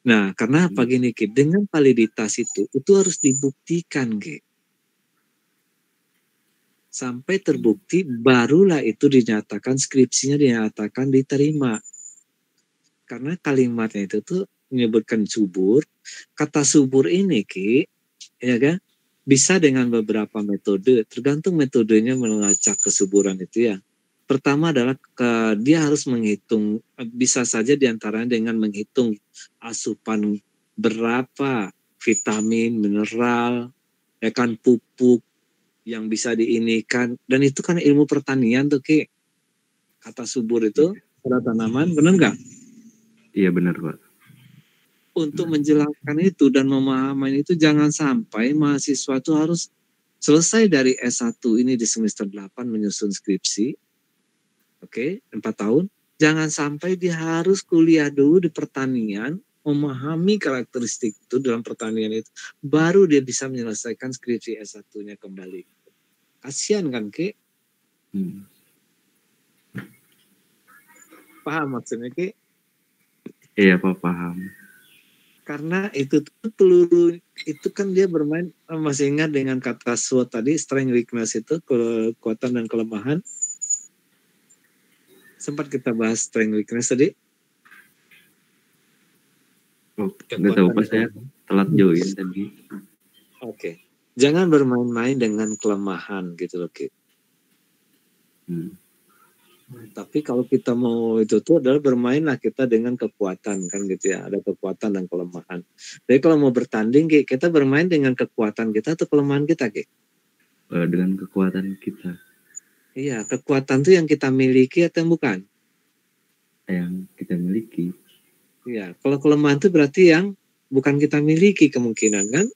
Nah karena apa gini Ki, dengan validitas itu harus dibuktikan Ki. Sampai terbukti barulah itu dinyatakan skripsinya dinyatakan diterima. Karena kalimatnya itu tuh menyebutkan subur. Kata subur ini Ki, ya kan? Bisa dengan beberapa metode, tergantung metodenya melacak kesuburan itu ya. Pertama adalah dia harus menghitung, bisa saja diantaranya dengan menghitung asupan berapa vitamin, mineral, ya kan, pupuk yang bisa diinikan, dan itu kan ilmu pertanian tuh Ki. Kata subur itu pada tanaman, benar nggak? Iya benar Pak. Untuk menjelaskan itu dan memahami itu jangan sampai mahasiswa itu harus selesai dari S1 ini di semester 8 menyusun skripsi, oke, 4 tahun, jangan sampai dia harus kuliah dulu di pertanian, memahami karakteristik itu dalam pertanian itu, baru dia bisa menyelesaikan skripsi S1-nya kembali. Kasian kan Ki? Paham maksudnya Ki? Iya Pak, paham. Karena itu tuh peluru itu kan dia bermain, masih ingat dengan kata SWOT tadi, strength weakness itu, kekuatan dan kelemahan. Sempat kita bahas strength weakness tadi. Nggak tahu Pak, saya telat join tadi. Oke. Jangan bermain-main dengan kelemahan gitu loh Ki. Tapi kalau kita mau itu tuh adalah bermainlah kita dengan kekuatan kan gitu ya. Ada kekuatan dan kelemahan. Jadi kalau mau bertanding Ki, kita bermain dengan kekuatan kita atau kelemahan kita Ki? Dengan kekuatan kita. Iya, kekuatan tuh yang kita miliki atau bukan? Yang kita miliki. Iya, kalau kelemahan itu berarti yang bukan kita miliki kemungkinan kan?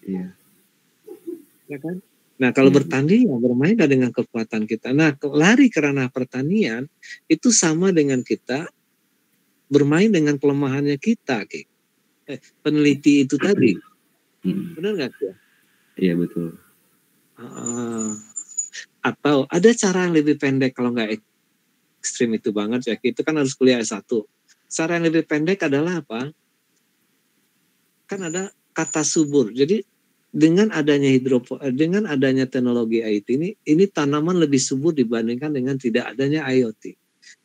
Iya. Ya kan? Nah kalau bertanding ya bermainlah dengan kekuatan kita. Nah lari ke ranah pertanian itu sama dengan kita bermain dengan kelemahannya kita. Peneliti itu tadi. Benar nggak ya? Iya betul. Atau ada cara yang lebih pendek kalau nggak ekstrim itu banget ya. Itu kan harus kuliah S1. Cara yang lebih pendek adalah apa? Kan ada kata subur. Jadi dengan adanya teknologi IoT ini tanaman lebih subur dibandingkan dengan tidak adanya IoT.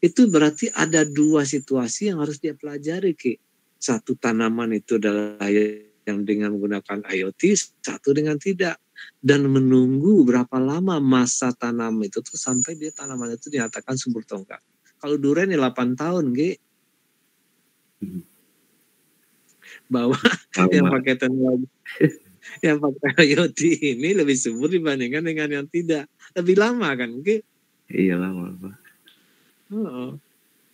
Itu berarti ada dua situasi yang harus dia pelajari Ki. Satu tanaman itu adalah yang dengan menggunakan IoT, satu dengan tidak. Dan menunggu berapa lama masa tanam itu tuh sampai dia tanaman itu dinyatakan subur atau enggak. Kalau durian ya 8 tahun Ki. Bahwa yang pakai teknologi yang pakai IoT ini lebih subur dibandingkan dengan yang tidak. Lebih lama kan? Iya lama Pak.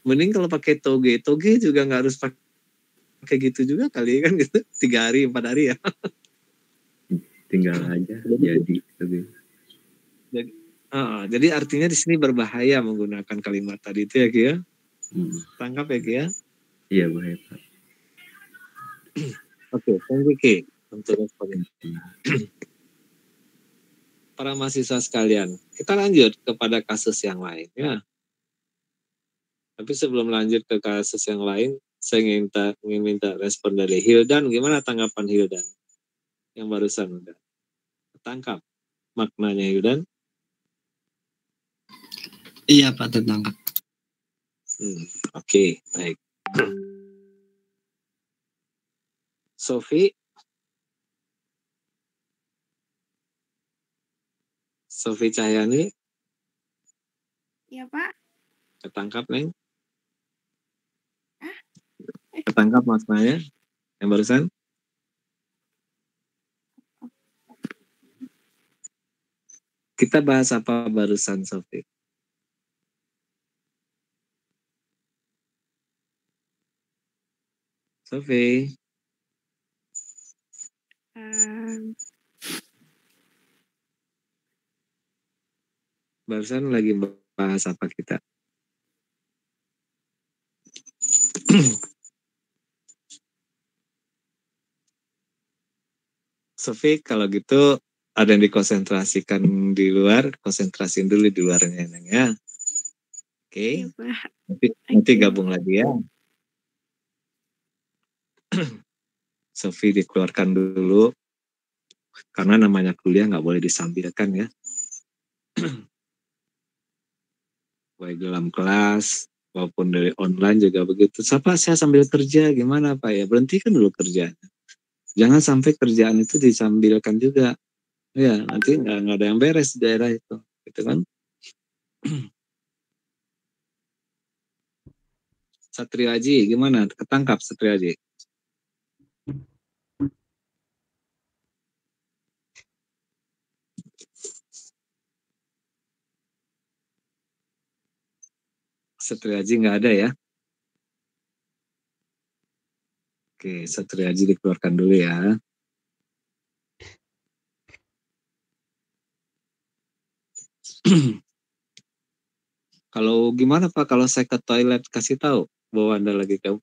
Mending kalau pakai toge juga nggak harus pakai gitu juga kali kan gitu. 3 hari 4 hari ya. Tinggal aja jadi. Jadi artinya di sini berbahaya menggunakan kalimat tadi itu ya Ki ya. Tangkap ya Ki ya. Iya bahaya Pak. Oke, thank you Ki. Untuk para mahasiswa sekalian, kita lanjut kepada kasus yang lain ya. Tapi sebelum lanjut ke kasus yang lain, saya ingin minta respon dari Hildan. Gimana tanggapan Hildan yang barusan udah tangkap maknanya Hildan? Iya Pak, tertangkap. Oke, baik. Sofi Cahyani. Iya Pak. Ketangkap Neng? Ketangkap maknanya yang barusan? Kita bahas apa barusan, Sofi? Sofi, barusan lagi bahas apa kita? Sofi, kalau gitu ada yang dikonsentrasikan di luar, konsentrasiin dulu di luarnya, Neng, ya. Oke, Iya, Pak. nanti gabung lagi ya. Sofi dikeluarkan dulu, karena namanya kuliah nggak boleh disambilkan ya. Baik dalam kelas maupun dari online juga begitu. Siapa saya sambil kerja gimana Pak ya? Berhentikan dulu kerjanya. Jangan sampai kerjaan itu disambilkan juga. Ya nanti nggak ada yang beres di daerah itu, gitu kan? Satrio Aji gimana? Ketangkap Satrio Aji? Satrio Aji nggak ada ya? Oke, Satrio Aji dikeluarkan dulu ya. Kalau gimana Pak, kalau saya ke toilet kasih tahu bahwa Anda lagi ke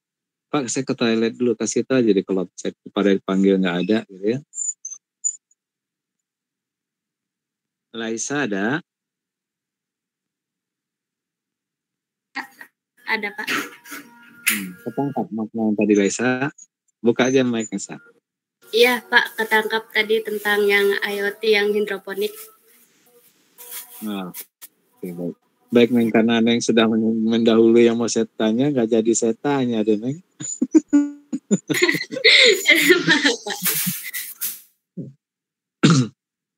Pak, saya ke toilet dulu kasih tahu, jadi kalau saya pada dipanggil nggak ada gitu ya. Laisa ada? Ada, Pak. Ketangkap makna yang tadi Laisa. Buka aja mic-nya, Sa. Iya, Pak, ketangkap tadi tentang yang IoT yang hidroponik. Nah, oke, baik. Baik, Neng, karena Neng sudah mendahului yang mau saya tanya, nggak jadi saya tanya deh, Neng.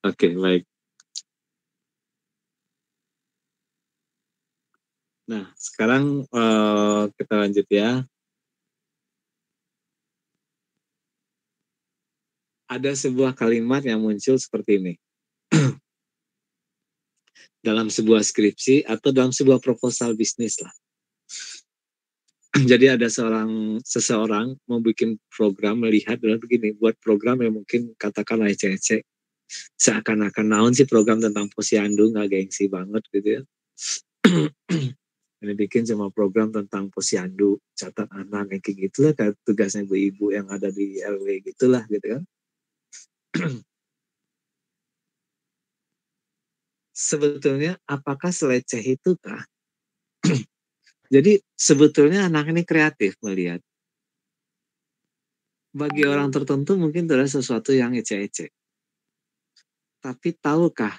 Oke, baik. Nah, sekarang kita lanjut ya. Ada sebuah kalimat yang muncul seperti ini. Dalam sebuah skripsi atau dalam sebuah proposal bisnis lah. Jadi ada seseorang mau bikin program, melihat adalah begini, buat program yang mungkin katakanlah ecek-ecek, seakan-akan naon sih program tentang posyandu, nggak gengsi banget gitu ya. Ini bikin cuma program tentang posyandu, catat anak, yang kayak gitulah, kayak tugasnya ibu-ibu yang ada di RW gitulah gitu kan. Sebetulnya apakah seleceh itu kah? Jadi sebetulnya anak ini kreatif melihat. Bagi orang tertentu mungkin itu adalah sesuatu yang ecek-ecek. Tapi tahukah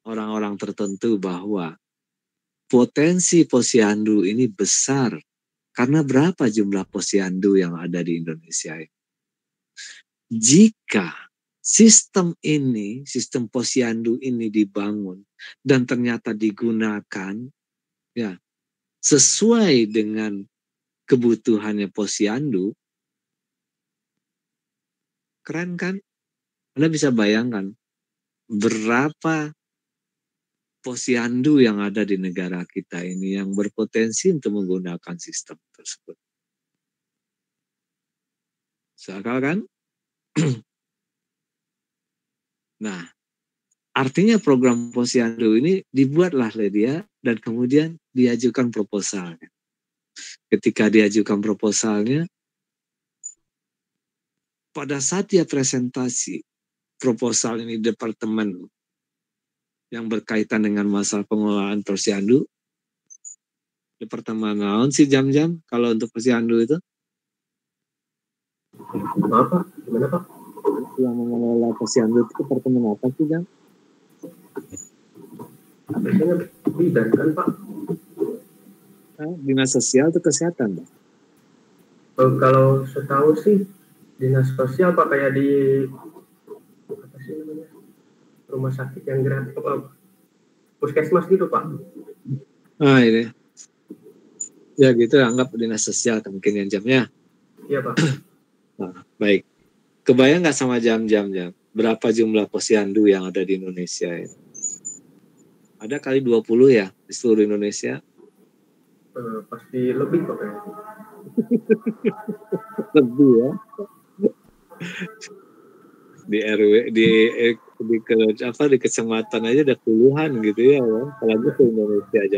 orang-orang tertentu bahwa potensi posyandu ini besar? Karena berapa jumlah posyandu yang ada di Indonesia ini? Jika sistem ini, sistem posyandu ini dibangun dan ternyata digunakan ya sesuai dengan kebutuhannya posyandu, keren kan? Anda bisa bayangkan berapa posyandu yang ada di negara kita ini yang berpotensi untuk menggunakan sistem tersebut. Seakal kan? Nah, artinya program posyandu ini dibuatlah oleh dia dan kemudian diajukan proposalnya. Ketika diajukan proposalnya, pada saat dia presentasi proposal ini departemen yang berkaitan dengan masalah pengelolaan posyandu, departemen naon sih jam-jam kalau untuk posyandu itu? Maaf Pak, gimana Pak? Yang mengelola posyandu itu departemen apa sih Jam? Biasanya bidan kan Pak? Dinas sosial atau kesehatan Pak? Kalau setahu sih dinas sosial Pak, kayak di apa sih namanya, rumah sakit yang gratis apa, puskesmas gitu Pak. Ini ya gitu, anggap dinas sosial mungkin yang jamnya. Iya Pak. Nah, baik, kebayang nggak sama jam-jam Jam? berapa jumlah posyandu yang ada di Indonesia ya? Ada kali 20 ya di seluruh Indonesia? Pasti lebih kok ya. Lebih ya. Di RW di kecamatan aja ada puluhan gitu ya, apalagi ke Indonesia aja.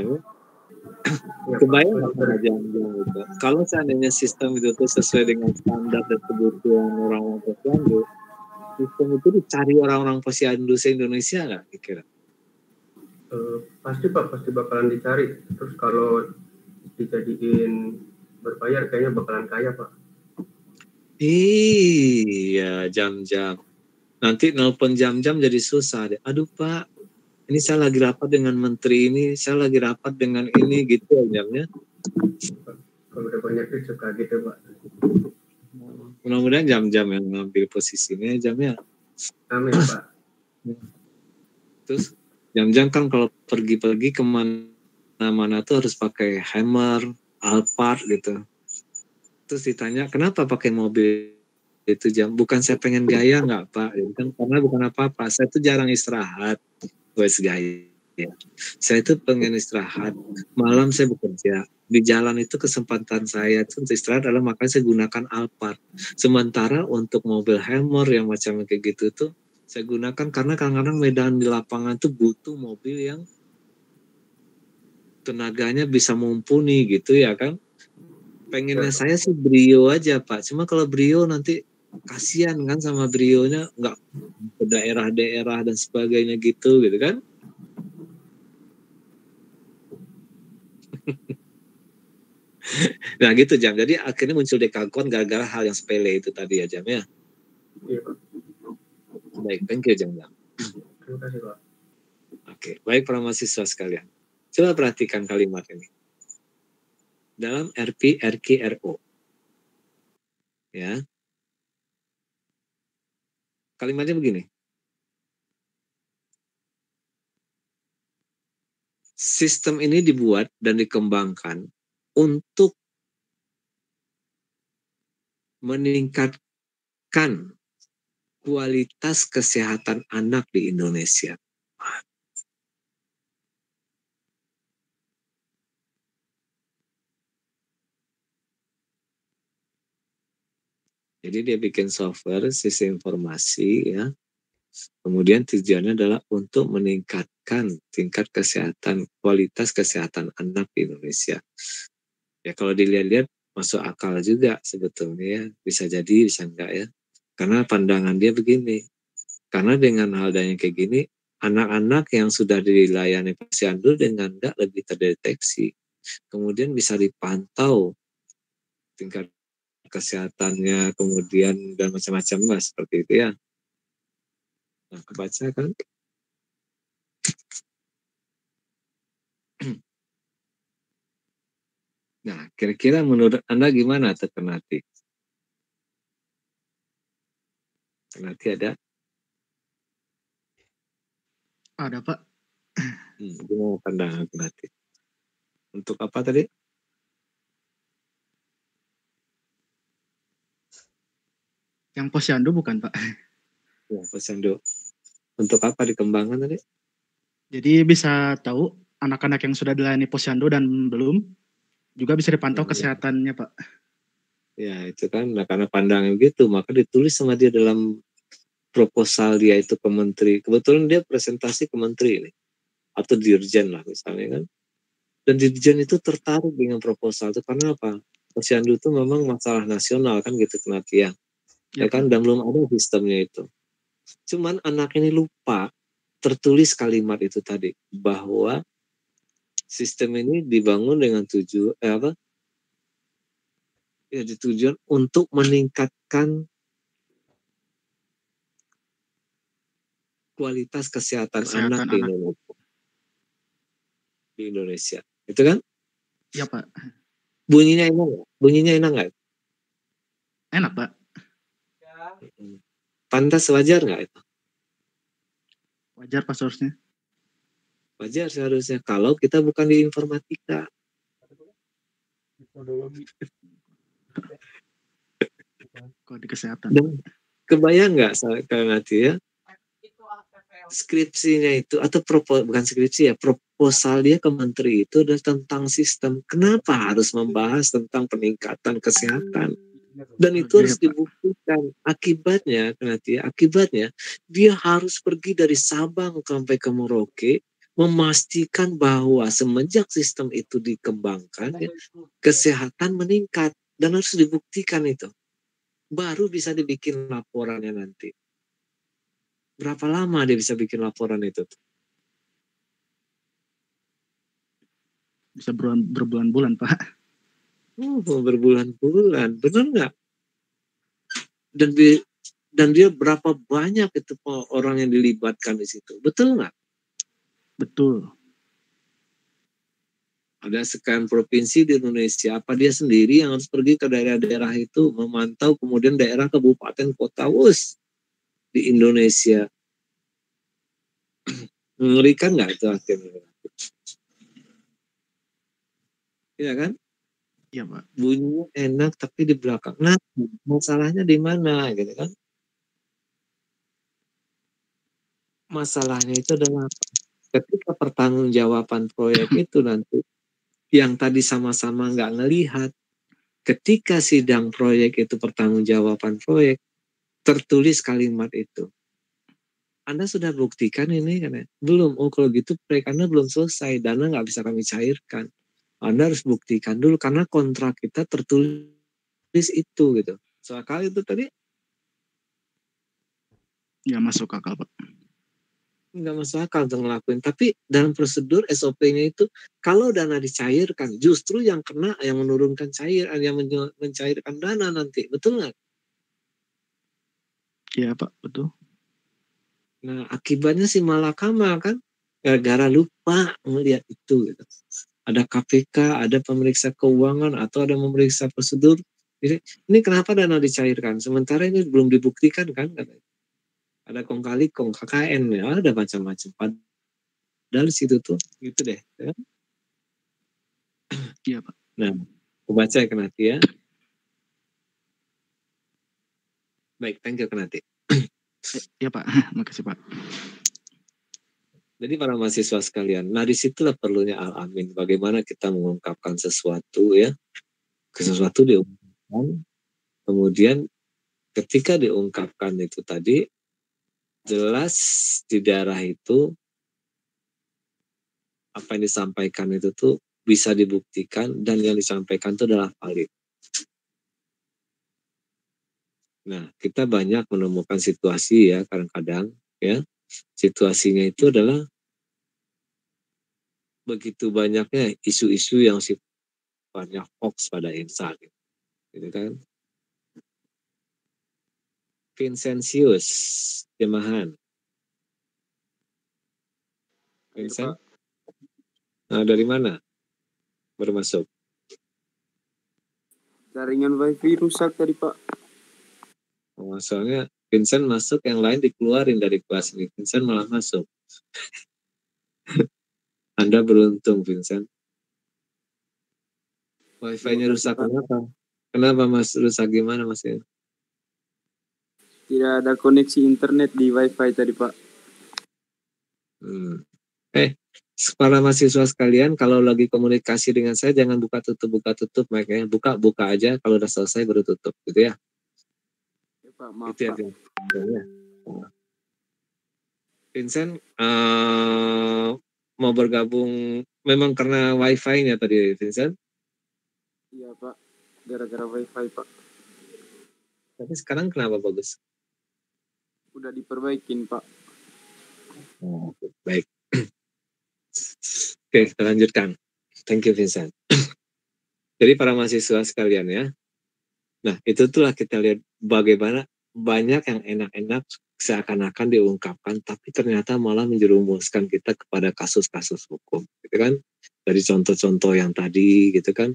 Kebayang nggak sama jam-jam itu? Kalau seandainya sistem itu tuh sesuai dengan standar dan kebutuhan orang-orang posyandu, sistem itu dicari orang-orang posyandu se-Indonesia nggak kira-kira? Pasti Pak, pasti bakalan dicari. Terus kalau dijadiin berbayar kayaknya bakalan kaya Pak. Iya, jam-jam. Nanti nelpon jam-jam jadi susah deh. Aduh Pak, ini saya lagi rapat dengan menteri ini, saya lagi rapat dengan ini gitu jamnya. Kalau udah banyak duit suka gitu Pak. Mudah-mudahan jam-jam yang ngambil posisinya jamnya. Amin Pak. Terus jam-jam kan kalau pergi-pergi kemana-mana tuh harus pakai Hammer, Alphard gitu. Terus ditanya kenapa pakai mobil itu jam? Bukan saya pengen gaya nggak Pak? Kan karena bukan apa-apa. Saya tuh jarang istirahat. Wes gaya. Saya itu pengen istirahat. Malam saya bekerja. Di jalan itu kesempatan saya itu untuk istirahat adalah makanya saya gunakan Alphard. Sementara untuk mobil Hammer yang macam kayak gitu tuh saya gunakan karena kadang-kadang medan di lapangan tuh butuh mobil yang tenaganya bisa mumpuni gitu ya kan. Pengennya saya sih Brio aja Pak. Cuma kalau Brio nanti kasihan kan sama Brionya nggak ke daerah-daerah dan sebagainya gitu kan. Nah gitu Jam. Jadi akhirnya muncul Dekakon gara-gara hal yang sepele itu tadi ya Jam ya. Iya Pak. Baik, thank you Jam. Terima kasih Pak. Oke, baik para mahasiswa sekalian. Coba perhatikan kalimat ini. Dalam RP, RQ, RO. Ya. Kalimatnya begini. Sistem ini dibuat dan dikembangkan untuk meningkatkan kualitas kesehatan anak di Indonesia. Jadi dia bikin software sistem informasi ya. Kemudian tujuannya adalah untuk meningkatkan tingkat kesehatan, kualitas kesehatan anak di Indonesia. Ya kalau dilihat-lihat masuk akal juga sebetulnya ya. Bisa jadi, bisa enggak ya. Karena pandangan dia begini. Karena dengan hal yang kayak gini, anak-anak yang sudah dilayani posyandu dengan enggak lebih terdeteksi. Kemudian bisa dipantau tingkat kesehatannya, kemudian dan macam-macam lah seperti itu ya. Nah, kebaca kan? Nah, kira-kira menurut Anda gimana Ternati? Ternati ada? Ada Pak. Gimana pandangan Ternati? Untuk apa tadi? Yang posyandu bukan Pak? Ya, posyandu. Untuk apa dikembangkan tadi? Jadi bisa tahu anak-anak yang sudah dilayani posyandu dan belum, juga bisa dipantau kesehatannya Pak. Ya itu kan, nah, karena pandangan gitu, maka ditulis sama dia dalam proposal dia itu ke menteri. Kebetulan dia presentasi ke menteri ini, atau dirjen lah misalnya kan. Dan dirjen itu tertarik dengan proposal itu karena apa? Posyandu itu memang masalah nasional kan gitu kematian. Ya kan, dan belum ada sistemnya itu. Cuman anak ini lupa tertulis kalimat itu tadi bahwa sistem ini dibangun dengan tujuan untuk meningkatkan kualitas kesehatan anak di Indonesia. Itu kan? Iya Pak. Bunyinya enak nggak? Bunyinya enak nggak? Enak Pak. Pantas wajar nggak itu? Wajar Pak seharusnya. Wajar seharusnya kalau kita bukan di informatika. Kalau di kesehatan. Kebayang nggak kalian nanti ya? Skripsinya itu atau bukan skripsi ya, proposal dia ke menteri itu adalah tentang sistem. Kenapa harus membahas tentang peningkatan kesehatan? Dan itu harus dibuktikan. Akibatnya dia harus pergi dari Sabang sampai ke Merauke memastikan bahwa semenjak sistem itu dikembangkan ya, kesehatan meningkat dan harus dibuktikan itu. Baru bisa dibikin laporannya nanti. Berapa lama dia bisa bikin laporan itu? Bisa berbulan-bulan, Pak. Berbulan-bulan, benar nggak? Dan dia berapa banyak itu orang yang dilibatkan di situ, betul nggak? Betul. Ada sekian provinsi di Indonesia, apa dia sendiri yang harus pergi ke daerah-daerah itu memantau kemudian daerah kabupaten kota di Indonesia? Mengerikan nggak itu akhirnya? Iya kan? Iya, Pak. Bunyinya enak tapi di belakang. Nah, masalahnya di mana gitu kan? Masalahnya itu adalah ketika pertanggungjawaban proyek itu nanti yang tadi sama-sama nggak ngelihat, ketika sidang proyek itu pertanggungjawaban proyek tertulis kalimat itu. Anda sudah buktikan ini kan ya? Belum. Oh kalau gitu proyek Anda belum selesai, dana nggak bisa kami cairkan. Anda harus buktikan dulu karena kontrak kita tertulis itu gitu. Soal itu tadi nggak masuk akal, Pak. Nggak masuk akal untuk ngelakuin. Tapi dalam prosedur SOP-nya itu kalau dana dicairkan, justru yang kena yang menurunkan yang mencairkan dana nanti, betul nggak? Iya, Pak, betul. Nah akibatnya si malakama kan gara-gara lupa melihat itu gitu. Ada KPK, ada pemeriksa keuangan atau ada memeriksa prosedur. Jadi, ini kenapa dana dicairkan? Sementara ini belum dibuktikan kan? Ada kong kali kong KKN ya, ada macam-macam. Padahal di situ tuh gitu deh. Ya. Iya, Pak. Nah, aku baca ya Kenati ya. Baik, thank you Kenati. Iya Pak, makasih Pak. Jadi para mahasiswa sekalian, nah disitulah perlunya Al-Amin. Bagaimana kita mengungkapkan sesuatu ya, sesuatu diungkapkan, kemudian ketika diungkapkan itu tadi, jelas di daerah itu, apa yang disampaikan itu tuh bisa dibuktikan dan yang disampaikan itu adalah valid. Nah, kita banyak menemukan situasi ya, kadang-kadang ya, situasinya itu adalah begitu banyaknya isu-isu yang sifatnya hoax pada insan, gitu kan? Vincentius Jemahan. Vincent? Nah, dari mana baru masuk? Jaringan wifi rusak tadi Pak. Oh, soalnya Vincent masuk, yang lain dikeluarin dari kelas ini. Vincent malah masuk. Anda beruntung, Vincent. Wifi-nya rusak kenapa? Kenapa Mas rusak gimana Mas? Tidak ada koneksi internet di wifi tadi Pak. Para mahasiswa sekalian, kalau lagi komunikasi dengan saya jangan buka tutup mic-nya. Buka aja, kalau udah selesai baru tutup, gitu ya. Ya Pak, maaf gitu Pak. Ya. Vincent mau bergabung memang karena wifi-nya tadi, Vincent? Iya Pak, gara-gara wifi Pak. Tapi sekarang kenapa bagus? Udah diperbaikin Pak. Oh, baik. Oke, kita lanjutkan. Thank you, Vincent. Jadi para mahasiswa sekalian ya. Nah, itulah kita lihat bagaimana banyak yang enak-enak seakan-akan diungkapkan, tapi ternyata malah menjerumuskan kita kepada kasus-kasus hukum, gitu kan? Dari contoh-contoh yang tadi, gitu kan?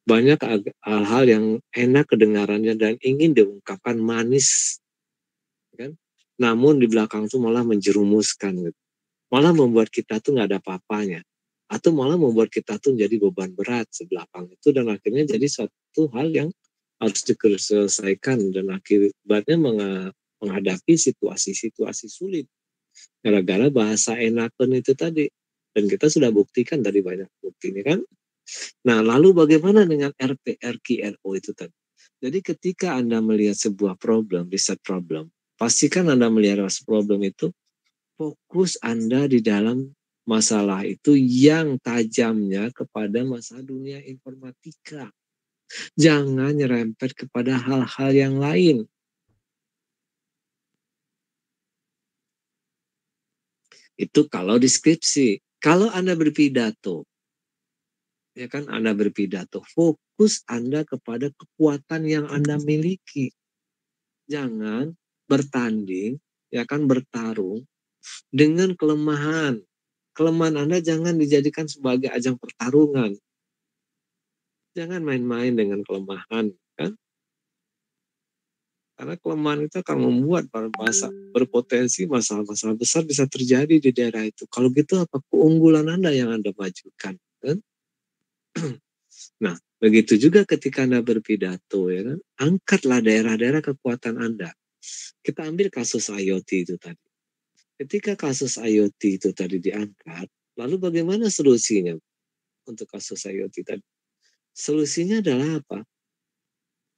Banyak hal-hal yang enak kedengarannya dan ingin diungkapkan manis, kan? Namun di belakang itu malah menjerumuskan, gitu. Malah membuat kita tuh nggak ada apa-apanya, atau malah membuat kita tuh jadi beban berat sebelakang itu, dan akhirnya jadi suatu hal yang harus diselesaikan dan akibatnya menghadapi situasi-situasi sulit. Gara-gara bahasa enakan itu tadi. Dan kita sudah buktikan tadi banyak bukti ini kan. Nah, lalu bagaimana dengan RPRQRO itu tadi? Jadi ketika Anda melihat sebuah problem, riset problem, pastikan Anda melihat problem itu, fokus Anda di dalam masalah itu yang tajamnya kepada masalah dunia informatika. Jangan nyerempet kepada hal-hal yang lain. Itu kalau deskripsi. Kalau Anda berpidato, ya kan Anda berpidato, fokus Anda kepada kekuatan yang Anda miliki. Jangan bertanding, ya kan bertarung dengan kelemahan. Kelemahan Anda jangan dijadikan sebagai ajang pertarungan. Jangan main-main dengan kelemahan, kan? Karena kelemahan itu akan membuat berpotensi masalah-masalah besar bisa terjadi di daerah itu. Kalau gitu apa keunggulan Anda yang Anda majukan, kan? Nah, begitu juga ketika Anda berpidato, ya kan? Angkatlah daerah-daerah kekuatan Anda. Kita ambil kasus IoT itu tadi. Ketika kasus IoT itu tadi diangkat, lalu bagaimana solusinya untuk kasus IoT tadi? Solusinya adalah apa?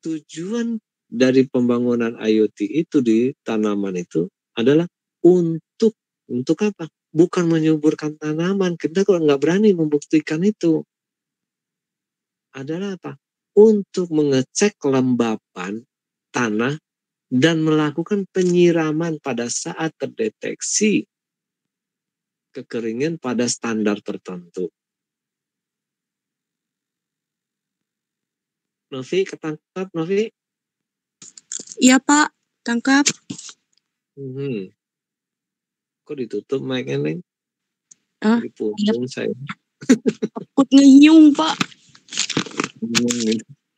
Tujuan dari pembangunan IoT itu di tanaman itu adalah untuk apa? Bukan menyuburkan tanaman. Kita kalau nggak berani membuktikan itu. Adalah apa? Untuk mengecek kelembapan tanah dan melakukan penyiraman pada saat terdeteksi kekeringan pada standar tertentu. Novi, ketangkap Novi? Iya Pak, tangkap. Kok ditutup mic-nya, Neng? Ah, di punggung saya. Takut ngenyung Pak.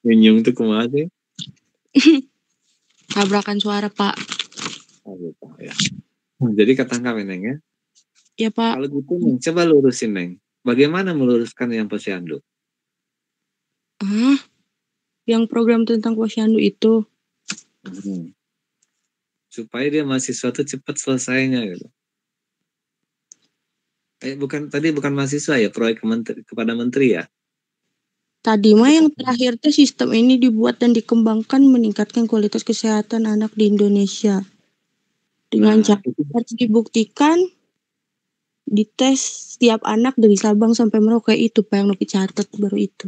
Ngenyung itu kemana sih? Tabrakan suara Pak. Oh, gitu, ya. Jadi ketangkap ya, Neng ya? Iya Pak. Kalau gitu, Neng, coba lurusin, Neng. Bagaimana meluruskan yang posyandu? Yang program tentang posyandu itu. Supaya dia mahasiswa tuh cepat selesainya gitu. Bukan mahasiswa ya, proyek kepada menteri ya. Tadi mah yang terakhir tuh sistem ini dibuat dan dikembangkan meningkatkan kualitas kesehatan anak di Indonesia. Dengan cara harus dibuktikan dites setiap anak dari Sabang sampai Merauke itu Pak yang Novi catat baru itu.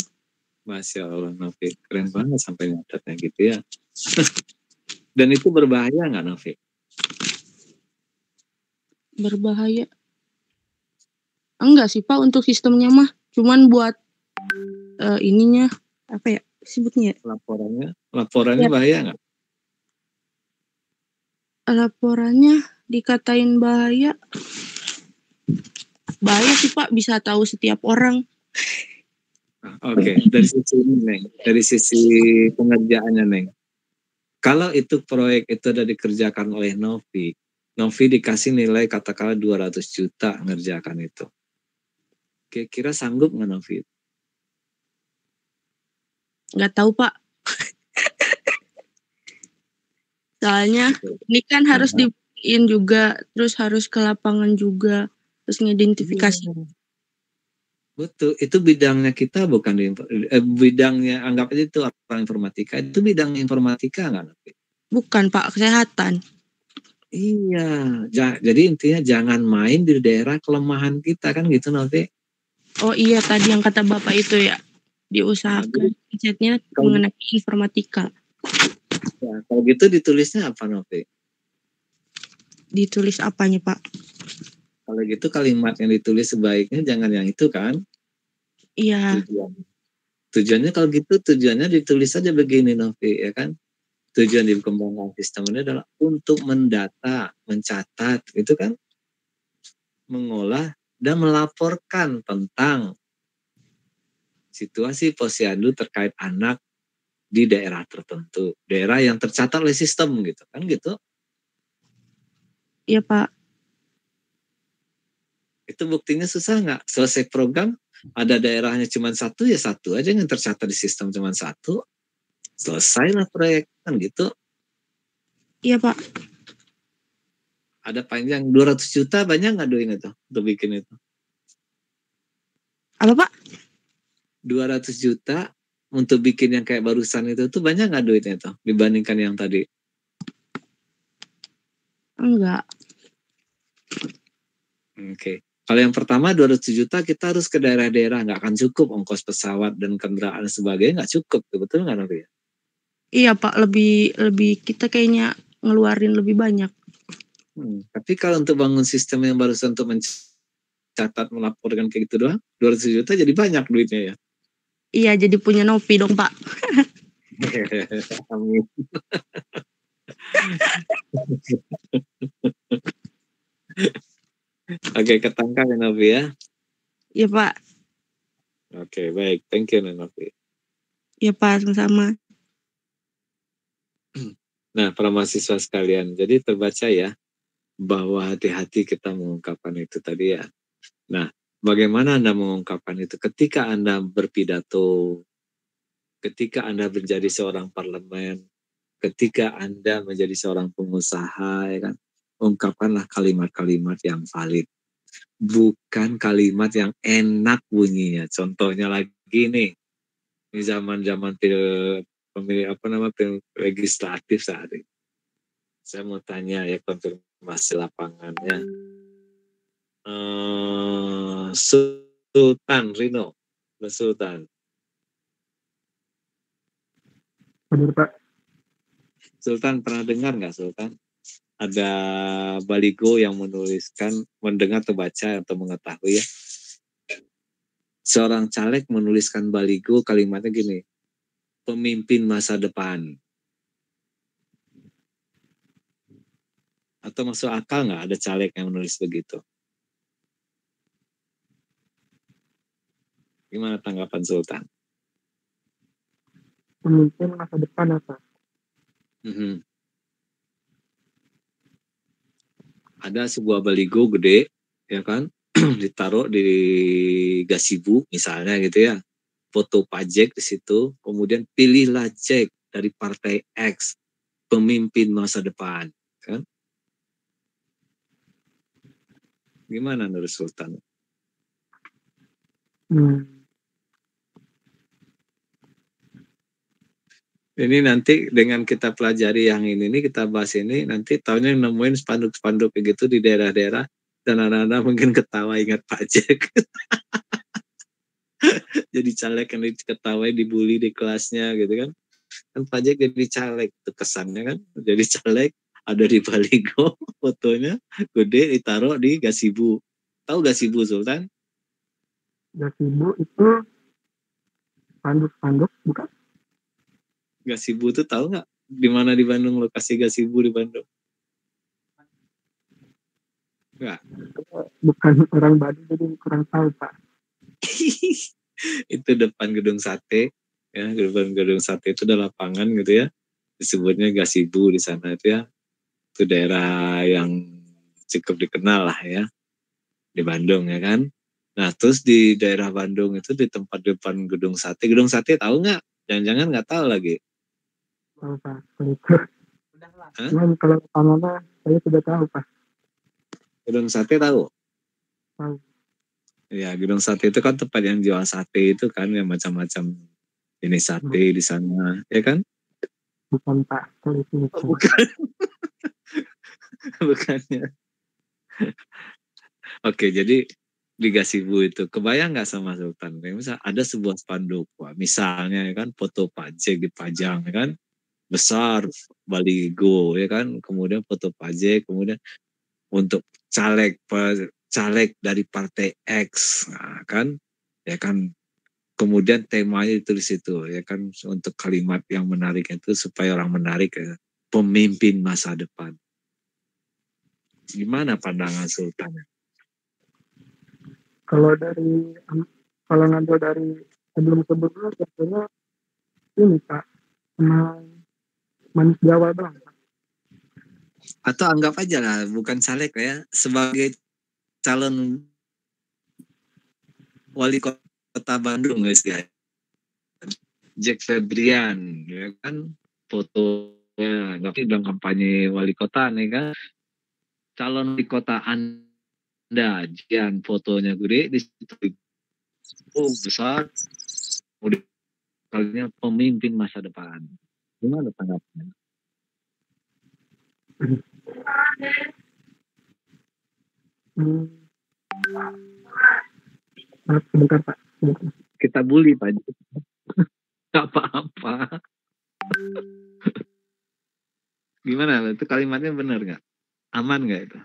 Masya Allah, Novi keren banget sampai nyatetnya gitu ya. Dan itu berbahaya nggak, Novi? Berbahaya? Enggak sih Pak untuk sistemnya mah, cuman buat ininya apa ya sebutnya? Laporannya bahaya nggak? Laporannya dikatain bahaya. Bahaya sih Pak, bisa tahu setiap orang. Oke, dari sisi ini, Neng, dari sisi pengerjaannya, Neng. Kalau itu proyek itu sudah dikerjakan oleh Novi dikasih nilai katakanlah 200 juta ngerjakan itu. Kira-kira sanggup nggak Novi? Nggak tahu Pak. Soalnya ini kan harus dibikin juga, terus harus ke lapangan juga, terus ngidentifikasi. Betul, itu bidangnya kita bukan bidangnya, anggap aja itu orang informatika, itu bidang informatika nggak? Bukan Pak, kesehatan. Iya, jadi intinya jangan main di daerah kelemahan kita kan gitu Novi. Oh iya, tadi yang kata Bapak itu ya, diusahakan risetnya mengenai informatika. Ya, kalau gitu ditulisnya apa Novi? Ditulis apanya Pak? Kalau gitu kalimat yang ditulis sebaiknya jangan yang itu kan? Iya. Tujuannya kalau gitu tujuannya ditulis saja begini Novi ya kan? Tujuan dikembangkan sistem ini adalah untuk mendata, mencatat, itu kan? Mengolah dan melaporkan tentang situasi posyandu terkait anak di daerah tertentu, daerah yang tercatat oleh sistem gitu kan gitu? Iya Pak. Itu buktinya susah nggak? Selesai program, ada daerahnya cuma satu, ya satu aja yang tercatat di sistem cuma satu. Selesailah proyek, kan gitu. Iya Pak. Ada panjang 200 juta banyak nggak duit itu untuk bikin itu? Apa Pak? 200 juta untuk bikin yang kayak barusan itu tuh banyak nggak duitnya tuh dibandingkan yang tadi? Enggak. Oke. Kalau yang pertama 200 juta kita harus ke daerah-daerah, nggak akan cukup ongkos pesawat dan kendaraan dan sebagainya, nggak cukup, betul nggak Novi? Iya Pak, lebih kita kayaknya ngeluarin lebih banyak. Tapi kalau untuk bangun sistem yang barusan untuk mencatat, melaporkan kayak gitu doang, 200 juta jadi banyak duitnya ya. Iya, jadi punya Novi dong Pak. Amin. Oke, ketangkap ya Novi ya. Iya Pak. Oke, baik. Thank you Novi. Iya Pak, sama-sama. Nah, para mahasiswa sekalian, jadi terbaca ya bahwa hati-hati kita mengungkapkan itu tadi ya. Nah, bagaimana Anda mengungkapkan itu? Ketika Anda berpidato, ketika Anda menjadi seorang parlemen, ketika Anda menjadi seorang pengusaha, ya kan? Ungkapkanlah kalimat-kalimat yang valid. Bukan kalimat yang enak bunyinya. Contohnya lagi nih, di zaman-zaman pemilih legislatif saat ini. Saya mau tanya ya, konfirmasi lapangannya. Sultan Rino, Sultan. Benar Pak. Sultan pernah dengar nggak Sultan? Ada baligo yang menuliskan, mendengar atau baca atau mengetahui ya. Seorang caleg menuliskan baligo, kalimatnya gini, pemimpin masa depan. Atau masuk akal nggak ada caleg yang menulis begitu? Gimana tanggapan Sultan? Pemimpin masa depan apa? Ada sebuah baligo gede, ya kan, ditaruh di gazebo misalnya gitu ya, foto Pak Jack di situ, kemudian pilihlah Jack dari partai X, pemimpin masa depan, kan? Gimana menurut Sultan? Ini nanti dengan kita pelajari yang ini kita bahas ini, nanti tahunnya nemuin spanduk-spanduk kayak gitu di daerah-daerah, dan anak-anak mungkin ketawa ingat Pak Jack. Jadi caleg yang diketawai, dibully di kelasnya gitu kan. Kan Pak Jack jadi caleg, itu kesannya kan. Jadi caleg, ada di baligo, fotonya gede ditaruh di gazebo. Tahu gazebo Sultan? Gazebo itu spanduk-spanduk bukan? Gazebo itu tahu nggak? Di mana di Bandung lokasi gazebo di Bandung? Enggak. Bukan orang Bandung jadi kurang tahu Pak. Itu depan gedung sate, ya, depan gedung sate itu ada lapangan gitu ya, disebutnya gazebo di sana itu ya. Itu daerah yang cukup dikenal lah ya di Bandung ya kan. Nah terus di daerah Bandung itu di tempat depan gedung sate tahu nggak? Jangan-jangan nggak tahu lagi. Tahu Pak, itu. Cuman kalau namanya saya sudah tahu Pak. Gedung sate tahu? Tahu. Ya gedung sate itu kan tempat yang jual sate itu kan, yang macam-macam jenis sate di sana, ya kan? Bukan Pak, kalau itu oh, bukan. Bukannya. Oke, jadi di gazebo itu kebayang nggak sama Sultan? Misal ada sebuah spanduk, wah, misalnya ya kan, foto Pak Jack dipajang ya kan, besar baligo ya kan, kemudian foto Pak Jack, kemudian untuk caleg dari partai X, nah, kan, ya kan, kemudian temanya ditulis itu ya kan, untuk kalimat yang menarik itu supaya orang menarik ya, pemimpin masa depan. Gimana pandangan Sultan? Kalau ngambil dari sebelum-sebelumnya biasanya ini Pak, manis Jawa doang Pak. Atau anggap aja lah bukan caleg ya, sebagai calon wali kota Bandung guys ya, Jack Febrian ya kan, fotonya tapi dalam kampanye wali kota nih kan, calon di kota Anda, yang fotonya gede di situ besar, udah kalinya pemimpin masa depan. Gimana tanggapannya? Sebentar Pak. Kita bully Pak. Gak apa-apa. Gimana? Itu kalimatnya benar nggak? Aman nggak itu?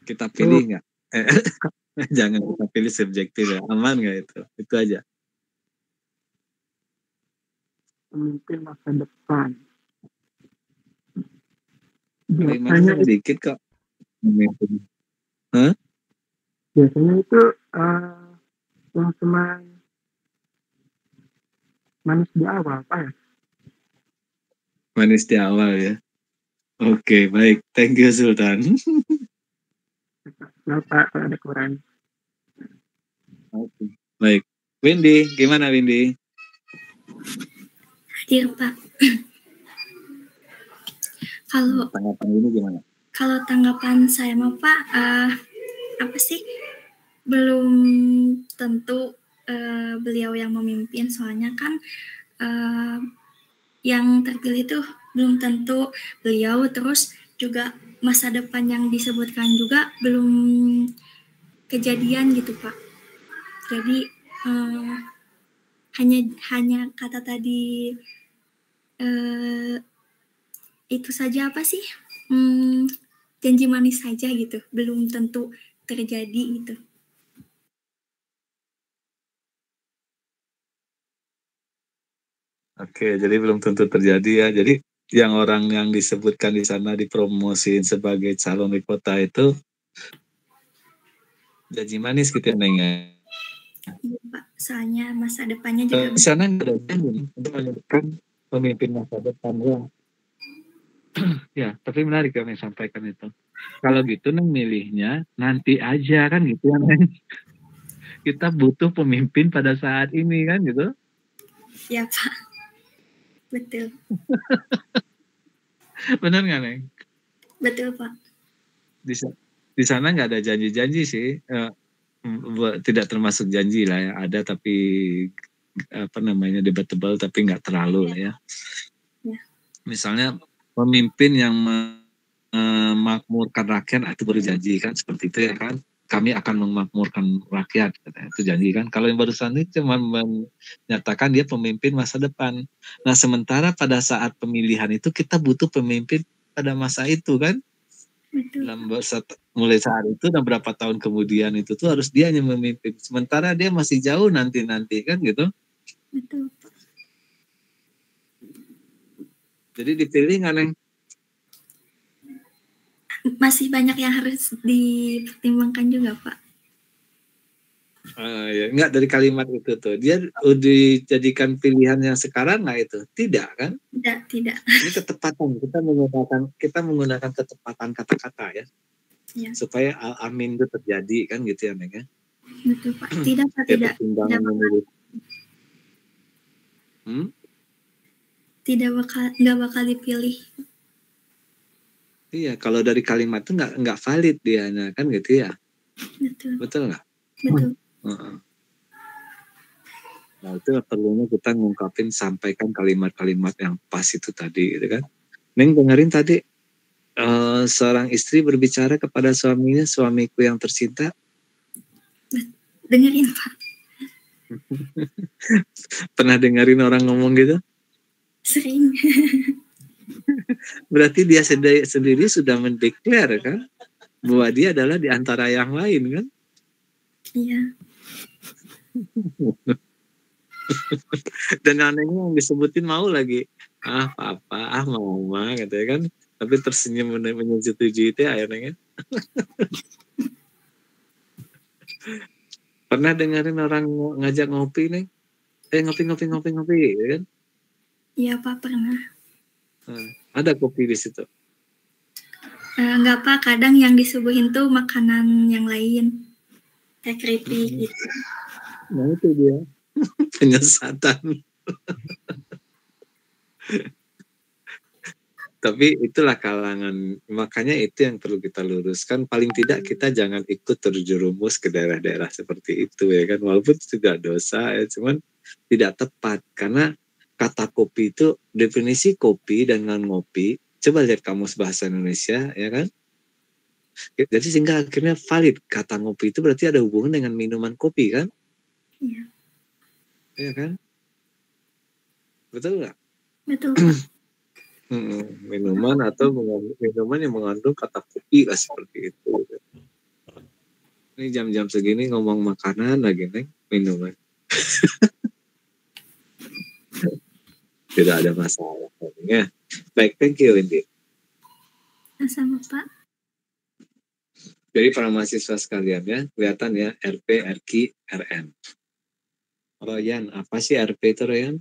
Kita pilih nggak? Jangan kita pilih subjektif ya. Aman nggak itu? Itu aja. Pemimpin masa depan. Kalimatnya sedikit kok. Pemimpin. Hah? Biasanya itu yang cuma manis di awal, Pak ya? Manis di awal ya. Oke, baik. Thank you Sultan. Nah, Pak, kalau ada kurang. Oke. Baik. Windy, gimana Windy? Hadir Pak. Kalau tanggapan ini gimana? Kalau tanggapan saya mah Pak, apa sih? Belum tentu beliau yang memimpin, soalnya kan yang terpilih itu belum tentu beliau, terus juga masa depan yang disebutkan juga belum kejadian gitu Pak. Jadi hanya kata tadi itu saja, apa sih, janji manis saja gitu, belum tentu terjadi gitu. Oke, jadi belum tentu terjadi ya. Jadi yang orang yang disebutkan di sana dipromosiin sebagai calon wali kota itu janji manis gitu ya Neng ya. Iya Pak, soalnya masa depannya juga Di sana nggak ada janji untuk menyebutkan pemimpin masa depan ya. Ya, tapi menarik yang Neng sampaikan itu. Kalau gitu Neng milihnya nanti aja kan gitu ya Neng. Kita butuh pemimpin pada saat ini kan gitu. Ya Pak, betul. Benar nggak Neng? Betul Pak. Di sana nggak ada janji-janji sih. Tidak termasuk janji lah ya. Ada tapi apa namanya debatable tapi nggak terlalu lah ya. Ya. Misalnya pemimpin yang memakmurkan rakyat itu berjanji kan seperti itu ya kan. Kami akan memakmurkan rakyat, itu janji kan. Kalau yang barusan ini cuma menyatakan dia pemimpin masa depan. Nah sementara pada saat pemilihan itu kita butuh pemimpin pada masa itu kan. Mulai saat itu dan berapa tahun kemudian itu tuh harus dia yang memimpin. Sementara dia masih jauh nanti kan gitu. Betul. Jadi dipilih nggak Neng? Masih banyak yang harus dipertimbangkan juga Pak. Ya, enggak dari kalimat itu tuh. Dia udah dijadikan pilihan yang sekarang nggak itu? Tidak kan? Tidak. Ini ketepatan. Kita menggunakan ketepatan kata-kata ya. Ya. Supaya amin itu terjadi kan gitu ya Neng ya. Betul Pak. Tidak Pak, tidak. Nggak bakal dipilih. Iya, kalau dari kalimat itu nggak valid dia, kan gitu ya. Betul nggak? Betul. Nah itu perlunya kita ngungkapin, sampaikan kalimat-kalimat yang pas itu tadi, gitu kan. Neng dengerin tadi seorang istri berbicara kepada suaminya, suamiku yang tercinta. Dengerin Pak. Pernah dengerin orang ngomong gitu? Sering. Berarti dia sendiri sudah mendeklar kan bahwa dia adalah di antara yang lain kan? Iya. Dan anehnya yang disebutin mau lagi, papa, mama katanya kan, tapi tersenyum menyetujui itu akhirnya. Pernah dengerin orang ngajak ngopi nih? Ngopi kan? Iya Pak, pernah. Ada kopi di situ? Enggak Pak, kadang yang disuguhin tuh makanan yang lain, kayak keripik gitu. Nah itu dia penyesatan. Tapi itulah kalangan, makanya itu yang perlu kita luruskan. Paling tidak kita jangan ikut terjerumus ke daerah-daerah seperti itu ya kan. Walaupun itu tidak dosa ya, cuman tidak tepat. Karena kata kopi itu, definisi kopi dengan ngopi, coba lihat kamus bahasa Indonesia ya kan. Jadi sehingga akhirnya valid. Kata ngopi itu berarti ada hubungan dengan minuman kopi kan. Iya. Iya kan? Betul nggak? Betul. Minuman atau minuman yang mengandung kata kopi lah seperti itu. Ini jam-jam segini ngomong makanan lagi Neng, minuman. Tidak ada masalah. Ya. Baik, thank you Windy. Sama Pak. Jadi para mahasiswa sekalian ya, kelihatan ya RP, RQ, RN. Royan, apa sih RP itu Royan?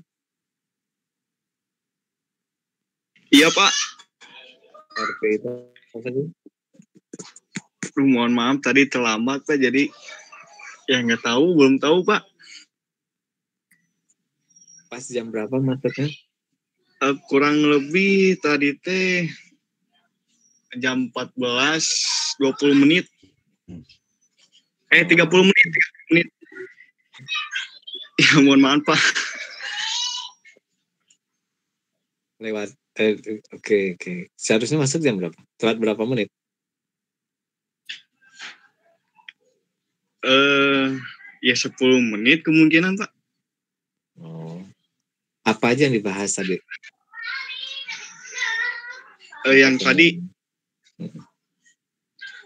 Iya Pak. RP itu apa sih? Mohon maaf tadi terlambat Pak, jadi ya nggak tahu, belum tahu Pak. Pas jam berapa maksudnya? Kurang lebih tadi teh jam 14.20 menit. 30 menit. Ya mohon maaf Pak. Lewat. Oke. Seharusnya masuk jam berapa? Telat berapa menit? Ya 10 menit kemungkinan Pak. Oh. Apa aja yang dibahas tadi? Yang tadi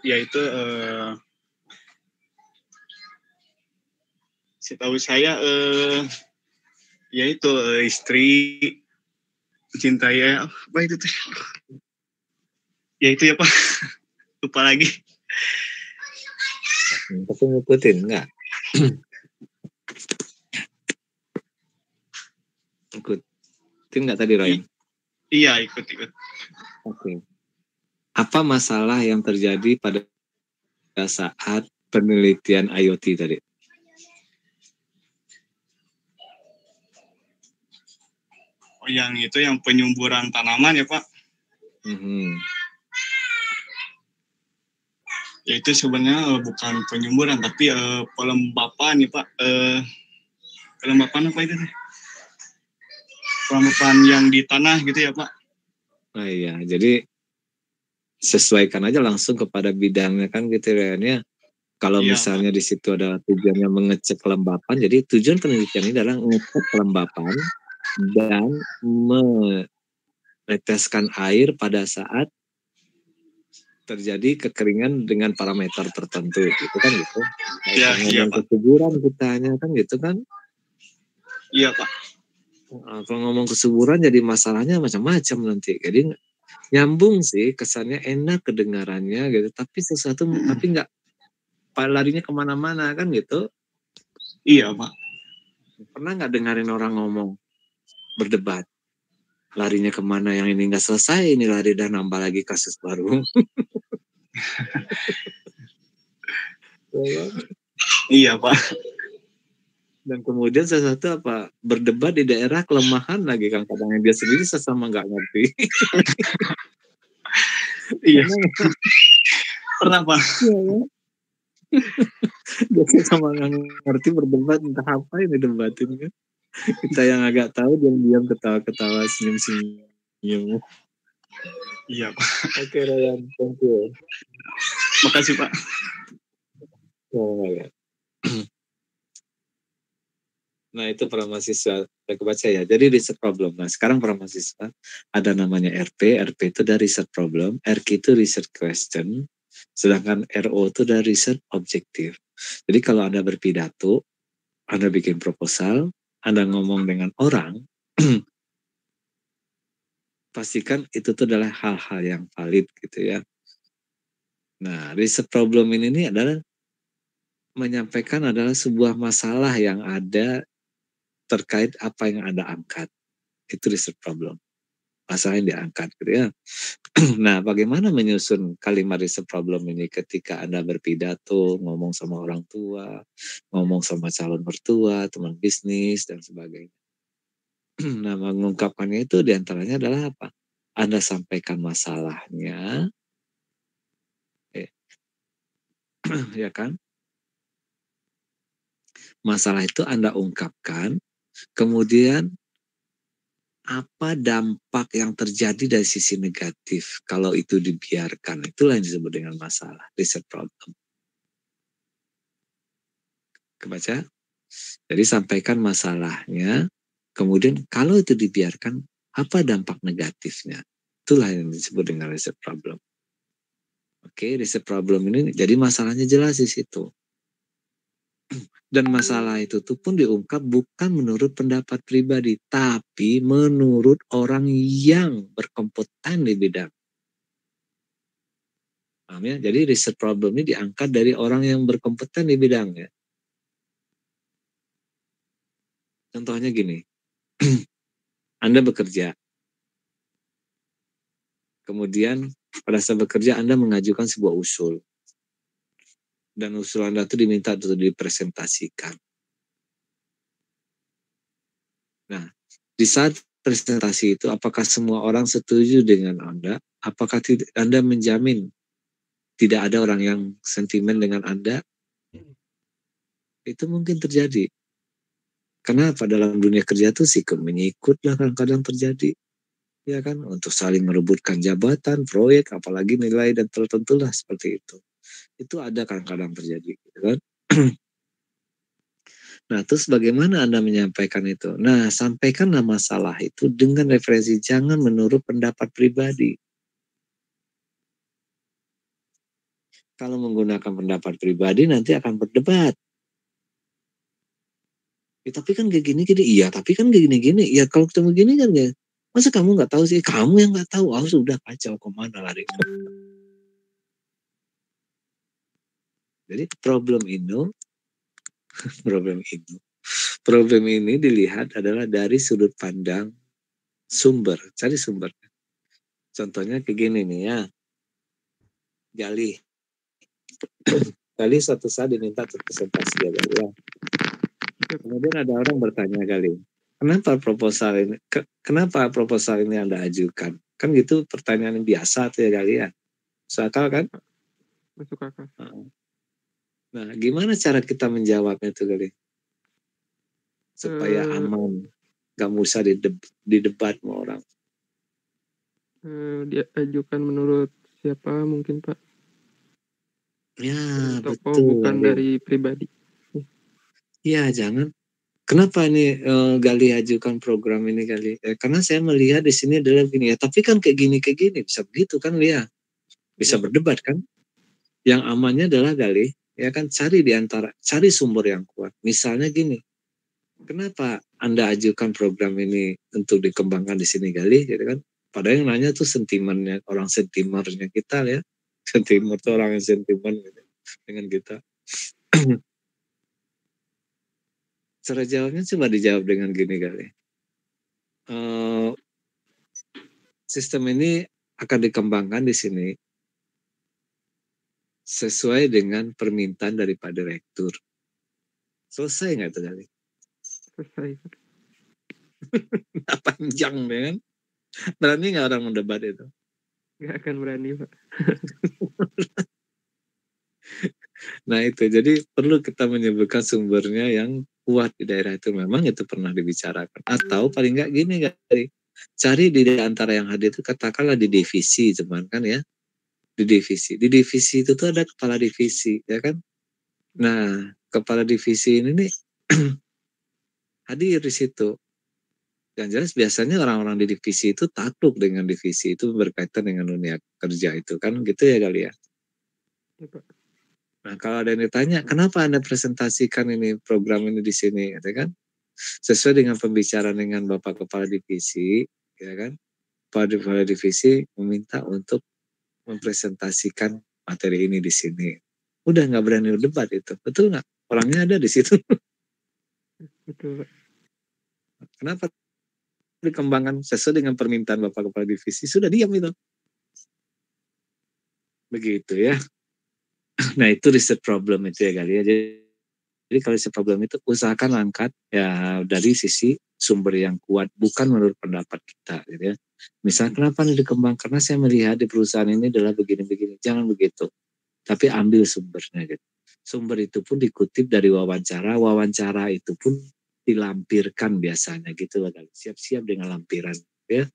yaitu setahu saya yaitu istri mencintai apa itu tuh? Ya itu ya Pak. Lupa lagi. Tapi ngikutin enggak? Ikutin enggak tadi Roy? Iya, ikut. Oke. Apa masalah yang terjadi pada saat penelitian IoT tadi? Oh, yang itu yang penyumburan tanaman ya Pak? Ya itu sebenarnya bukan penyumburan tapi pelembapan nih Pak. Pelembapan apa itu? Pelembapan yang di tanah gitu ya Pak? Oh iya, jadi sesuaikan aja langsung kepada bidangnya kan gitu ya. Kalau misalnya di situ ada tujuannya mengecek kelembapan, jadi tujuan penelitian ini adalah mengecek kelembapan dan meneteskan air pada saat terjadi kekeringan dengan parameter tertentu gitu kan gitu. Ngomong kesuburan kita hanya kan gitu kan. Iya Pak. Kalau ngomong kesuburan jadi masalahnya macam-macam nanti. Jadi nyambung sih, kesannya enak kedengarannya gitu, tapi sesuatu tapi nggak larinya kemana-mana kan gitu. Iya Pak. Pernah nggak dengerin orang ngomong berdebat, larinya kemana, yang ini nggak selesai, ini lari dan nambah lagi kasus baru. Iya Pak. Dan kemudian sesuatu apa, berdebat di daerah kelemahan lagi kan, kadang dia sendiri sesama nggak ngerti. Iya. Pernah Pak. Dia sesama nggak ngerti berdebat, entah apa ini debatin kan. Kita yang agak tahu diam-diam ketawa-ketawa, senyum-senyum. Iya Pak. Oke Ryan, thank you. Makasih Pak. Nah itu para mahasiswa, saya kebaca ya. Jadi research problem. Nah sekarang para mahasiswa ada namanya RP. RP itu dari research problem, RQ itu research question, sedangkan RO itu dari research objective. Jadi kalau Anda berpidato, Anda bikin proposal, Anda ngomong dengan orang, pastikan itu tuh adalah hal-hal yang valid gitu ya. Nah research problem ini adalah menyampaikan adalah sebuah masalah yang ada terkait apa yang Anda angkat. Itu research problem. Masalah yang diangkat gitu ya. Nah, bagaimana menyusun kalimat research problem ini ketika Anda berpidato, ngomong sama orang tua, ngomong sama calon mertua, teman bisnis, dan sebagainya. Nah, mengungkapkannya itu diantaranya adalah apa? Anda sampaikan masalahnya, ya kan? Masalah itu Anda ungkapkan, kemudian apa dampak yang terjadi dari sisi negatif kalau itu dibiarkan. Itulah yang disebut dengan masalah, reset problem. Kebaca? Jadi sampaikan masalahnya, kemudian kalau itu dibiarkan, apa dampak negatifnya? Itulah yang disebut dengan reset problem. Oke, reset problem ini jadi masalahnya jelas di situ. Dan masalah itu tuh pun diungkap bukan menurut pendapat pribadi, tapi menurut orang yang berkompeten di bidang. Paham ya? Jadi reset problem ini diangkat dari orang yang berkompeten di bidangnya. Contohnya gini, Anda bekerja. Kemudian pada saat bekerja Anda mengajukan sebuah usul. Dan usul Anda itu diminta untuk dipresentasikan. Nah, di saat presentasi itu, apakah semua orang setuju dengan Anda? Apakah Anda menjamin tidak ada orang yang sentimen dengan Anda? Itu mungkin terjadi. Kenapa dalam dunia kerja itu sikap menyikut lah kadang-kadang terjadi. Ya kan, untuk saling merebutkan jabatan, proyek, apalagi nilai dan tertentu lah seperti itu. Itu ada kadang-kadang terjadi, gitu kan? Nah, terus bagaimana Anda menyampaikan itu? Nah, sampaikanlah masalah itu dengan referensi, jangan menurut pendapat pribadi. Kalau menggunakan pendapat pribadi nanti akan berdebat. Ya, tapi kan kayak gini-gini, iya, tapi kan kayak gini-gini, ya kalau ketemu gini kan ya, masa kamu nggak tahu sih? Kamu yang nggak tahu, sudah kacau, kemana lari? Jadi problem ini dilihat adalah dari sudut pandang sumber, cari sumber. Contohnya kayak gini nih ya, Gali suatu saat diminta presentasi ya Gali ya. Kemudian ada orang bertanya Gali, kenapa proposal ini Anda ajukan? Kan gitu pertanyaan yang biasa tuh ya Gali ya. Masuk akal kan? Masuk akal. Nah, gimana cara kita menjawabnya tuh Gali? Supaya aman, gak usah didebat sama orang. Dia ajukan menurut siapa mungkin Pak? Ya, Tokoh betul. Bukan dari pribadi. Ya, jangan. Kenapa ini Gali ajukan program ini Gali? Karena saya melihat di sini adalah gini ya. Tapi kan kayak gini bisa begitu kan Lia? Bisa berdebat kan? Yang amannya adalah Gali, ya kan cari sumber yang kuat. Misalnya gini, kenapa Anda ajukan program ini untuk dikembangkan di sini Gali? Gitu kan? Padahal yang nanya tuh sentimennya, orang sentimernya kita ya. Sentimer tuh orang yang sentimen gitu, dengan kita. Cara jawabnya coba dijawab dengan gini Gali. Sistem ini akan dikembangkan di sini sesuai dengan permintaan daripada rektur. Selesai nggak itu Gali? Selesai. Panjang kan? Berani nggak orang mendebat itu? Nggak akan berani Pak. Nah itu, jadi perlu kita menyebutkan sumbernya yang kuat di daerah itu. Memang itu pernah dibicarakan. Atau paling nggak gini Gali, cari di antara yang hadir itu katakanlah di divisi cuman kan ya. Di divisi itu tuh ada kepala divisi ya kan. Nah kepala divisi ini nih hadir di situ. Yang jelas biasanya orang-orang di divisi itu takluk dengan divisi itu berkaitan dengan dunia kerja itu kan gitu ya Gali ya. Nah kalau ada yang ditanya kenapa Anda presentasikan ini program ini di sini ya kan, sesuai dengan pembicaraan dengan Bapak Kepala Divisi ya kan, Kepala Divisi meminta untuk mempresentasikan materi ini di sini. Udah nggak berani debat itu, betul nggak? Orangnya ada di situ. Betul Pak. Kenapa dikembangkan sesuai dengan permintaan Bapak Kepala Divisi? Sudah diam itu. Begitu ya. Nah itu reset problem itu ya Gali ya. Jadi kalau research problem itu usahakan angkat ya dari sisi sumber yang kuat, bukan menurut pendapat kita, gitu ya. Misalnya kenapa ini dikembang? Karena saya melihat di perusahaan ini adalah begini-begini. Jangan begitu, tapi ambil sumbernya. Gitu. Sumber itu pun dikutip dari wawancara. Wawancara itu pun dilampirkan biasanya gitu loh kali. Siap-siap dengan lampiran, ya.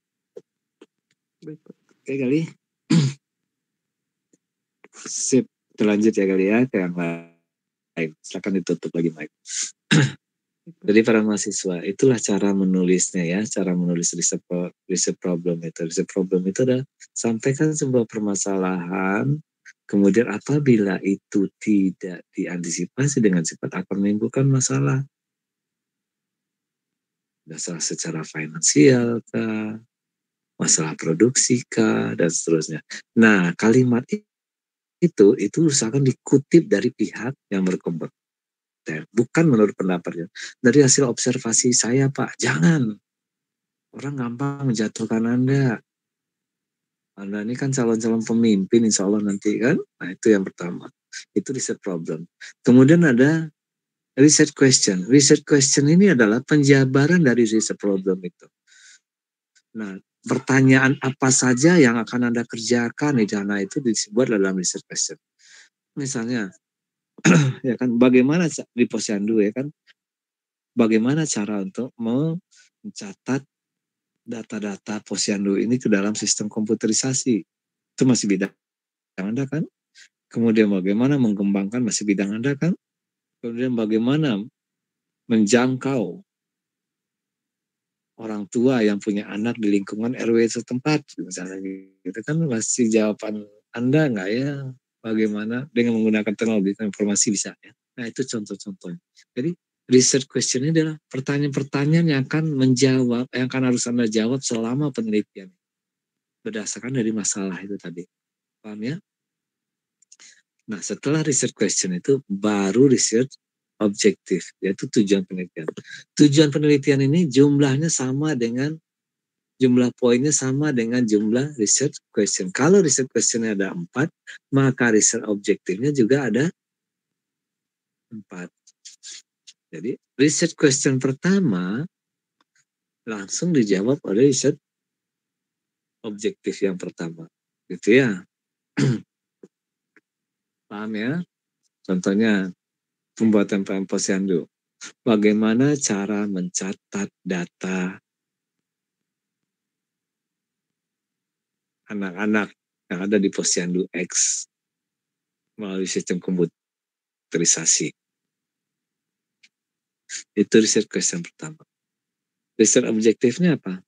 Oke kali. Sip, terlanjut ya kali ya ke yang lain. Silakan ditutup lagi mic. Jadi para mahasiswa, itulah cara menulisnya ya, cara menulis riset problem itu. Riset problem itu adalah sampaikan sebuah permasalahan, kemudian apabila itu tidak diantisipasi dengan cepat akan menimbulkan masalah. Masalah secara finansial kah, masalah produksi kah, dan seterusnya. Nah, kalimat itu usahakan dikutip dari pihak yang berkompeten. Bukan menurut pendapatnya. Dari hasil observasi saya, Pak, jangan. Orang gampang menjatuhkan Anda. Anda ini kan calon-calon pemimpin insya Allah nanti kan. Nah itu yang pertama. Itu research problem. Kemudian ada research question. Research question ini adalah penjabaran dari research problem itu. Nah, pertanyaan apa saja yang akan Anda kerjakan di sana itu disebut dalam research question. Misalnya, ya kan, bagaimana di Posyandu ya kan, bagaimana cara untuk mencatat data-data Posyandu ini ke dalam sistem komputerisasi. Itu masih bidang Anda kan. Kemudian bagaimana mengembangkan masih bidang Anda kan. Kemudian bagaimana menjangkau orang tua yang punya anak di lingkungan RW setempat. Misalnya gitu kan masih jawaban Anda enggak ya? Bagaimana dengan menggunakan teknologi informasi bisa ya. Nah itu contoh-contohnya. Jadi research question ini adalah pertanyaan-pertanyaan yang akan menjawab, yang akan harus Anda jawab selama penelitian. Berdasarkan dari masalah itu tadi. Paham ya? Nah setelah research question itu baru research objektif, yaitu tujuan penelitian. Tujuan penelitian ini jumlahnya sama dengan, jumlah poinnya sama dengan jumlah research question. Kalau research questionnya ada 4, maka research objektifnya juga ada 4. Jadi research question pertama langsung dijawab oleh research objektif yang pertama. Gitu ya. Paham ya? Contohnya pembuatan PM Posyandu. Bagaimana cara mencatat data anak-anak yang ada di Posyandu X melalui sistem komputerisasi. Itu research question pertama. Research objektifnya apa?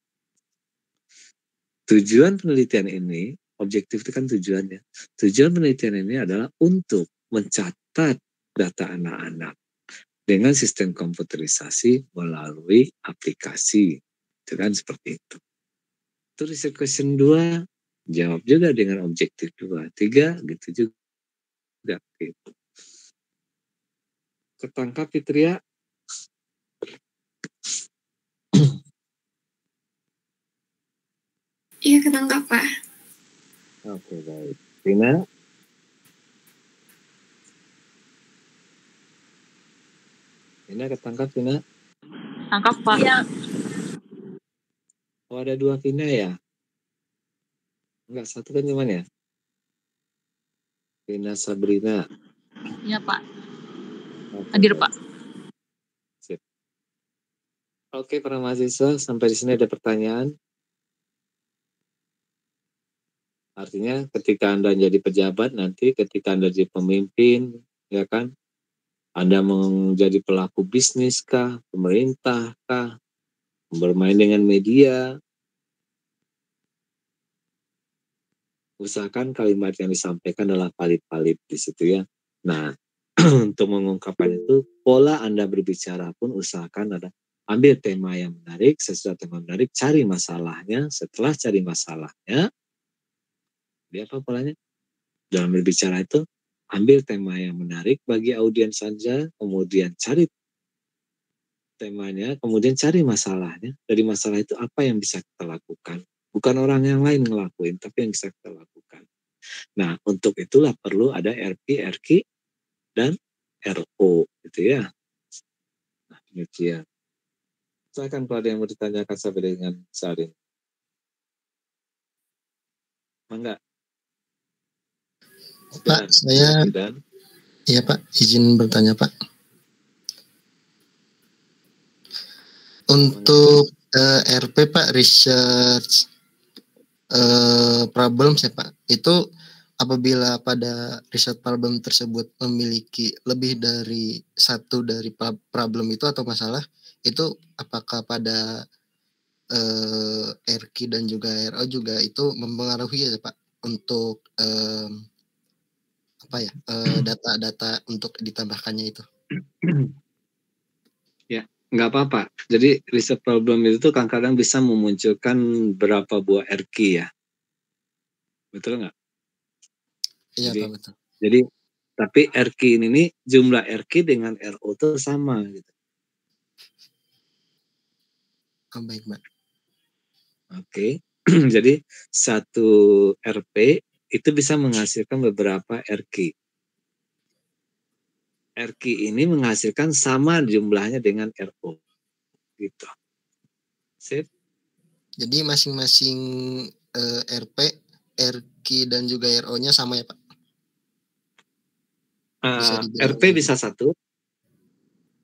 Tujuan penelitian ini, objektif itu kan tujuannya. Tujuan penelitian ini adalah untuk mencatat data anak-anak dengan sistem komputerisasi melalui aplikasi. Itu kan seperti itu. Itu research question 2, jawab juga dengan objektif 2. 3, gitu juga. Gitu. Ketangkap Fitria? Iya, ketangkap, Pak. Oke, baik. Rina? Rina ketangkap, Rina? Tangkap, Pak. Iya. Oh, ada 2 Vina ya? Enggak, satu kan cuman ya? Vina Sabrina. Iya, Pak. Oke, Hadir, baik. Pak. Sip. Oke, para mahasiswa, sampai di sini ada pertanyaan? Artinya ketika Anda jadi pejabat nanti, ketika Anda jadi pemimpin, ya kan? Anda menjadi pelaku bisnis kah, pemerintah kah, bermain dengan media, usahakan kalimat yang disampaikan adalah valid-valid di situ ya. Nah, untuk mengungkapkan itu, pola Anda berbicara pun usahakan ada ambil tema yang menarik, sesudah tema menarik, cari masalahnya, setelah cari masalahnya, dia apa polanya? Dalam berbicara itu, ambil tema yang menarik bagi audiens Anda, kemudian cari temanya, kemudian cari masalahnya. Dari masalah itu apa yang bisa kita lakukan? Bukan orang yang lain ngelakuin, tapi yang bisa kita lakukan. Nah, untuk itulah perlu ada RP, RQ, dan RO, gitu ya. Demikian. Silakan kalau ada yang mau ditanyakan sampai dengan saat ini. Mangga. Pak, saya iya Pak, izin bertanya Pak. Untuk RP Pak, research problem saya Pak, itu apabila pada research problem tersebut memiliki lebih dari satu dari problem itu atau masalah, itu apakah pada RQ dan juga RO juga itu mempengaruhi ya Pak untuk data-data untuk ditambahkannya itu? Ya, nggak apa-apa. Jadi research problem itu tuh kadang-kadang bisa memunculkan berapa buah RQ ya. Betul nggak? Iya Jadi, Pak, betul. Jadi tapi RQ ini nih, jumlah RQ dengan RO itu sama gitu. Oh, baik Pak. Oke. Jadi satu RP itu bisa menghasilkan beberapa RQ. RQ ini menghasilkan sama jumlahnya dengan RO. Gitu. Sip. Jadi masing-masing RP, RQ dan juga RO-nya sama ya Pak? RP bisa satu.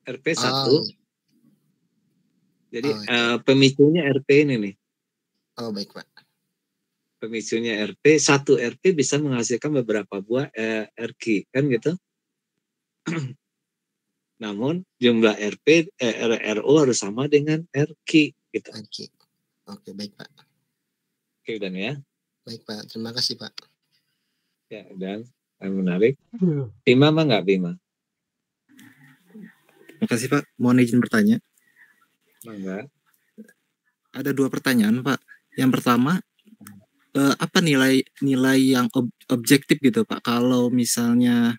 RP satu. Jadi pemicunya RP ini nih. Oh baik Pak. Pemicunya RP, satu RP bisa menghasilkan beberapa buah RQ, kan gitu. Namun jumlah RP, RO harus sama dengan RQ gitu. RQ. Oke, baik Pak. Oke, dan ya. Baik Pak, terima kasih Pak. Ya, dan menarik. Bima mah nggak Bima? Terima kasih Pak. Mohon izin bertanya. Mangga. Ada 2 pertanyaan Pak. Yang pertama, apa nilai yang objektif gitu Pak? Kalau misalnya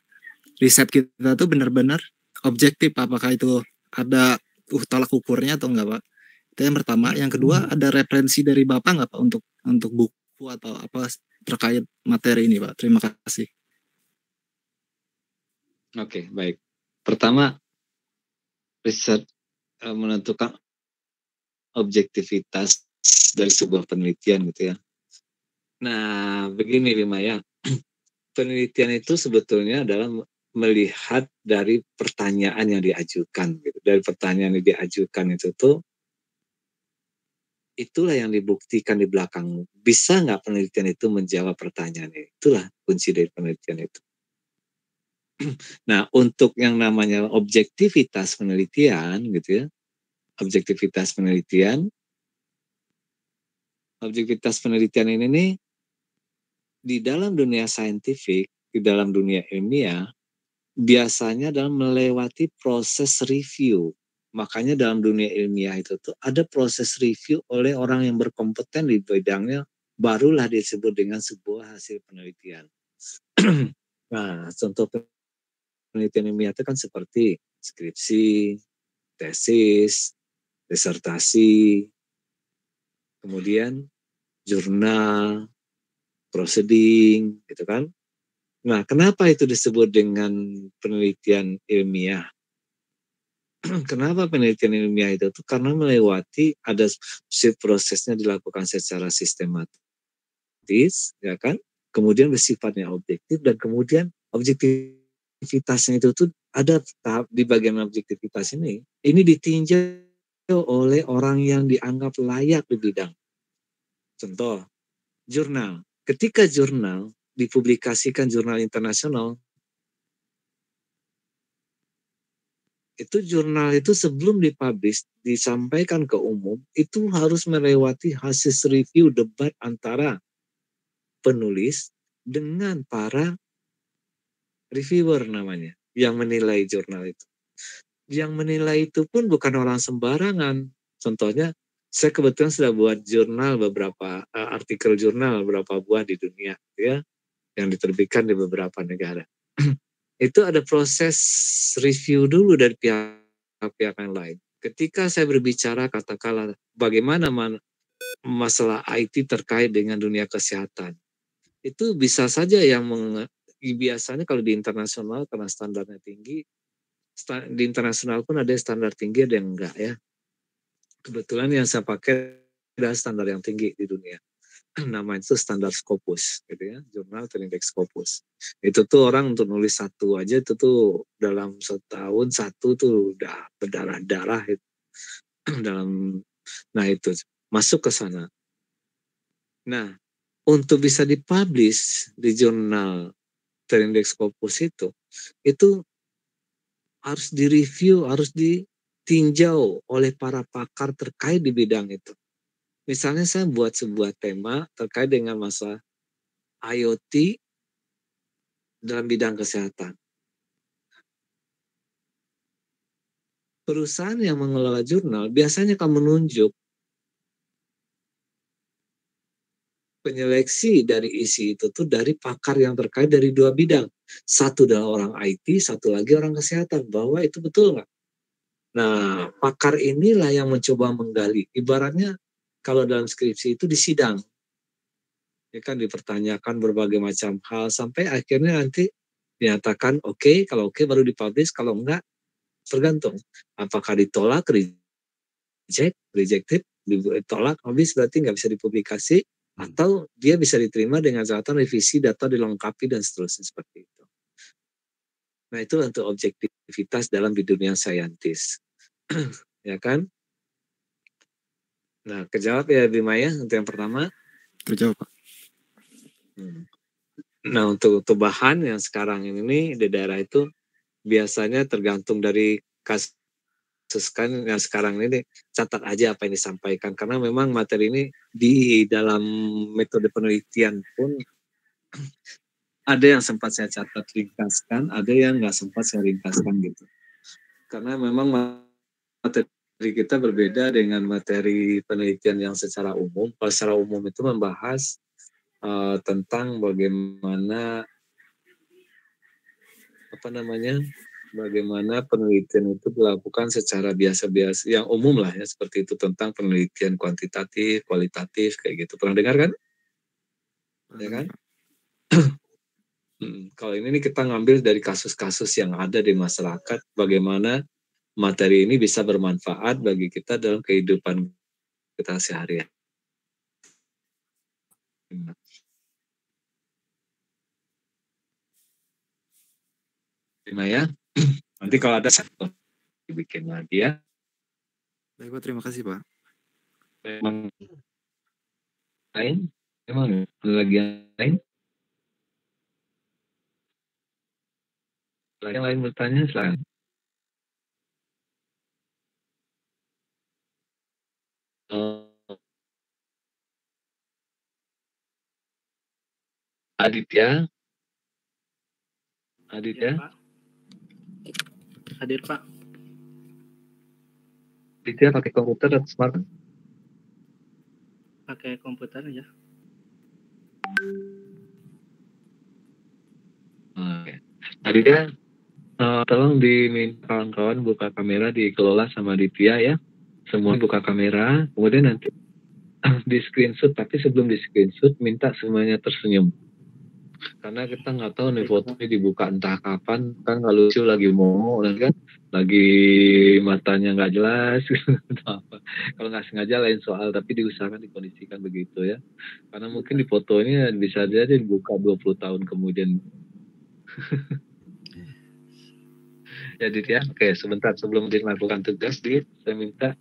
riset kita tuh benar-benar objektif, apakah itu ada tolak ukurnya atau enggak Pak? Itu yang pertama. Yang kedua, ada referensi dari Bapak nggak Pak untuk buku atau apa terkait materi ini Pak? Terima kasih. Oke, baik. Pertama, riset menentukan objektivitas dari sebuah penelitian gitu ya. Nah, begini Bima ya. Penelitian itu sebetulnya adalah melihat dari pertanyaan yang diajukan gitu. Dari pertanyaan yang diajukan itu tuh itulah yang dibuktikan di belakang. Bisa nggak penelitian itu menjawab pertanyaannya? Itulah kunci dari penelitian itu. Nah, untuk yang namanya objektivitas penelitian gitu ya. Objektivitas penelitian ini nih di dalam dunia saintifik, di dalam dunia ilmiah, biasanya dalam melewati proses review. Makanya dalam dunia ilmiah itu tuh ada proses review oleh orang yang berkompeten di bidangnya, barulah disebut dengan sebuah hasil penelitian. Nah, contoh penelitian ilmiah itu kan seperti skripsi, tesis, disertasi, kemudian jurnal, proceeding, gitu kan. Nah, kenapa itu disebut dengan penelitian ilmiah? Kenapa penelitian ilmiah itu? Karena melewati ada prosesnya dilakukan secara sistematis, ya kan? Kemudian bersifatnya objektif dan kemudian objektivitasnya itu tuh ada tahap di bagian objektivitas ini ditinjau oleh orang yang dianggap layak di bidang. Contoh, jurnal. Ketika jurnal dipublikasikan jurnal internasional, itu jurnal itu sebelum dipublish, disampaikan ke umum, itu harus melewati hasil review debat antara penulis dengan para reviewer namanya, yang menilai jurnal itu. Yang menilai itu pun bukan orang sembarangan. Contohnya, saya kebetulan sudah buat jurnal beberapa artikel jurnal beberapa buah di dunia ya yang diterbitkan di beberapa negara. Itu ada proses review dulu dari pihak yang lain. Ketika saya berbicara katakanlah bagaimana masalah IT terkait dengan dunia kesehatan, itu bisa saja yang biasanya kalau di internasional karena standarnya tinggi, Di internasional pun ada standar tinggi, ada yang enggak ya. Kebetulan yang saya pakai adalah standar yang tinggi di dunia. Namanya itu standar Scopus, gitu ya, jurnal terindex Scopus. Itu tuh orang untuk nulis satu aja itu tuh dalam setahun satu tuh udah berdarah-darah itu. Nah itu masuk ke sana. Nah, untuk bisa dipublish di jurnal terindex Scopus itu harus direview, harus ditinjau oleh para pakar terkait di bidang itu. Misalnya saya buat sebuah tema terkait dengan masalah IoT dalam bidang kesehatan. Perusahaan yang mengelola jurnal biasanya akan menunjuk penyeleksi dari isi itu tuh dari pakar yang terkait dari dua bidang. Satu adalah orang IT, satu lagi orang kesehatan. Bahwa itu betul nggak? Nah, pakar inilah yang mencoba menggali. Ibaratnya kalau dalam skripsi itu di sidang. Ya kan dipertanyakan berbagai macam hal sampai akhirnya nanti dinyatakan oke, kalau oke baru dipublish, kalau enggak tergantung. Apakah ditolak, rejected, ditolak, habis berarti nggak bisa dipublikasi, atau dia bisa diterima dengan catatan revisi, data dilengkapi, dan seterusnya seperti itu. Nah, itu untuk objektivitas dalam di dunia saintis. Ya kan? Nah, kejawab ya Bima ya, untuk yang pertama. Terjawab, Pak. Nah, untuk bahan yang sekarang ini di daerah itu biasanya tergantung dari kasus kan yang sekarang ini, catat aja apa yang disampaikan. Karena memang materi ini di dalam metode penelitian pun ada yang sempat saya catat ringkaskan, ada yang nggak sempat saya ringkaskan gitu. Karena memang materi kita berbeda dengan materi penelitian yang secara umum. Kalau secara umum itu membahas tentang bagaimana bagaimana penelitian itu dilakukan secara biasa-biasa, yang umum lah ya, seperti itu, tentang penelitian kuantitatif, kualitatif, kayak gitu. Pernah dengar kan? Ya kan? Kalau ini kita ngambil dari kasus-kasus yang ada di masyarakat, bagaimana materi ini bisa bermanfaat bagi kita dalam kehidupan kita sehari-hari. Terima ya. Nanti kalau ada satu dibikin lagi ya. Baik, Pak, terima kasih, Pak. Memang lain? Memang ada lagi yang lain? Yang lain bertanya silakan. Aditya? Hadir, Pak. Aditya pakai komputer atau smartphone? Pakai komputer aja. Oke. Aditya, tolong diminta kawan-kawan buka kamera, dikelola sama Aditya ya. Semua buka kamera, kemudian nanti di screenshot, tapi sebelum di screenshot minta semuanya tersenyum. Karena kita nggak tahu nih fotonya dibuka entah kapan, kan nggak lucu, lagi mau kan, lagi matanya nggak jelas, atau apa. Kalau nggak sengaja lain soal, tapi diusahakan dikondisikan begitu ya. Karena mungkin di fotonya bisa aja dibuka 20 tahun kemudian. Jadi ya, oke, sebentar sebelum dilakukan tugas, saya minta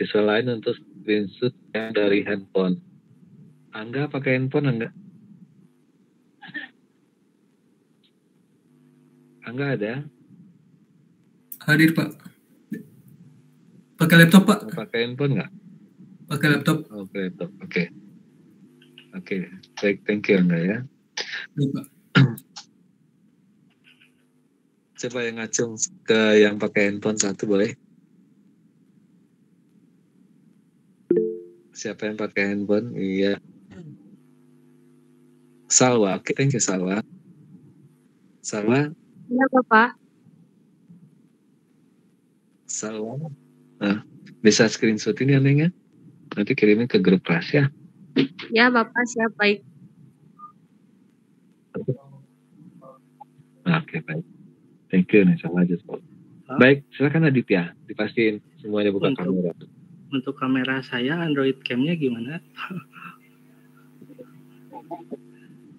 siswa lain untuk screenshot yang dari handphone. Angga pakai handphone enggak? Angga ada? Hadir, Pak. Pakai laptop, Pak. Pakai handphone enggak? Pakai laptop. Oh, pakai laptop. Oke. Oke, baik, thank you Angga ya. Baik, Pak. Coba yang ngacung ke yang pakai handphone satu boleh? Siapa yang pakai handphone? Iya. Salwa, oke, thank you Salwa. Salwa? Iya, Bapak. Salwa. Nah, bisa screenshot ini anehnya. Nanti kirimin ke grup kelas ya. Ya, Bapak, siap, baik. Oke, baik. Thank you nih, salah aja. Baik, silakan Aditya, dipastiin semuanya buka kamera. Untuk kamera saya Android cam-nya gimana?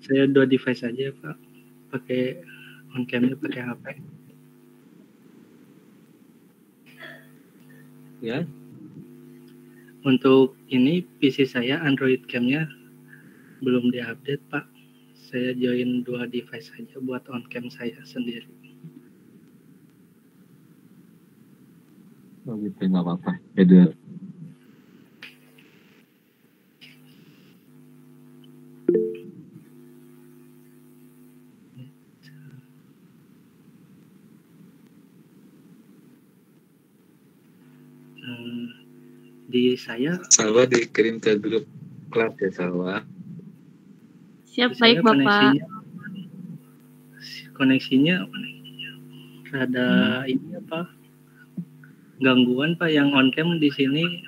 Saya 2 device aja Pak, pakai on cam-nya pakai HP. Ya. Untuk ini PC saya Android cam-nya belum diupdate Pak. Saya join 2 device saja buat on cam saya sendiri. Oh gitu, nggak apa-apa. Beda. Di saya Salwa dikirim ke grup kelas ya Salwa. Siap, baik Bapak. Koneksinya ada ini apa? Gangguan Pak, yang on cam di sini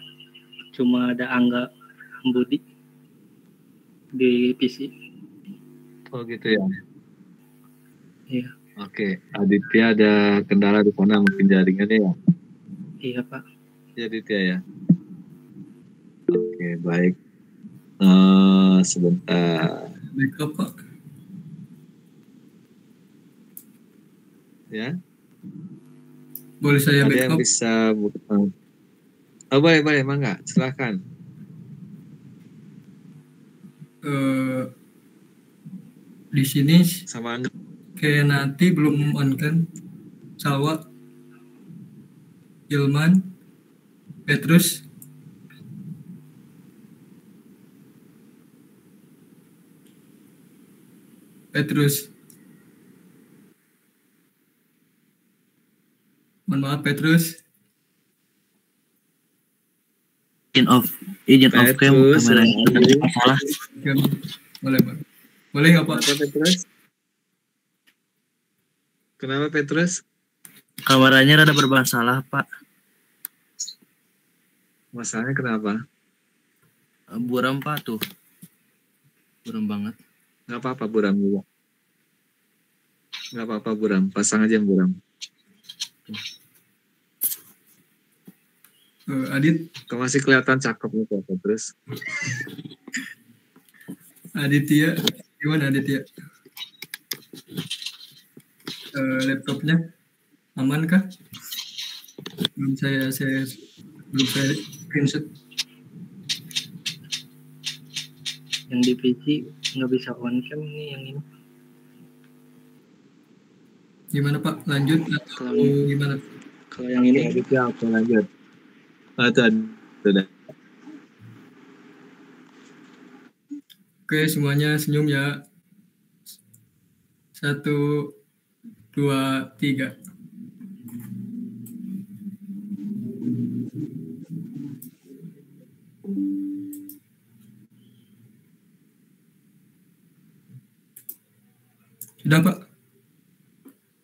cuma ada Angga Budi di PC. Oh gitu ya. Iya. Oke, Aditya ada kendala di mana mungkin jaringannya ya? Iya Pak. Ya Aditya ya. Oke, baik. Sebentar. Backup Pak. Ya. Boleh saya ada backup? yang bisa buka. Oh boleh, mangga, silakan. Di sini sama Anda. Kayak nanti belum on kan? Salwa, Ilman, Petrus. Mohon maaf Petrus. Izin off cam kameranya ada masalah. Boleh Pak. Boleh nggak Pak? Kenapa Petrus? Kameranya rada bermasalah Pak. Masalahnya kenapa? Buram Pak tuh. Buram banget. Nggak apa-apa buram juga. Nggak apa-apa buram. Pasang aja yang buram. Adit. Kau masih kelihatan cakep nih Pak Petrus. Aditya. Gimana Aditya? Laptopnya aman kah? Belum saya screenshot. Yang di PC nggak bisa on cam nih yang ini. Gimana Pak? Lanjut atau gimana? Kalau yang ini ya, oke lanjut. Sudah. Oke, semuanya senyum ya. 1, 2, 3. Sudah Pak?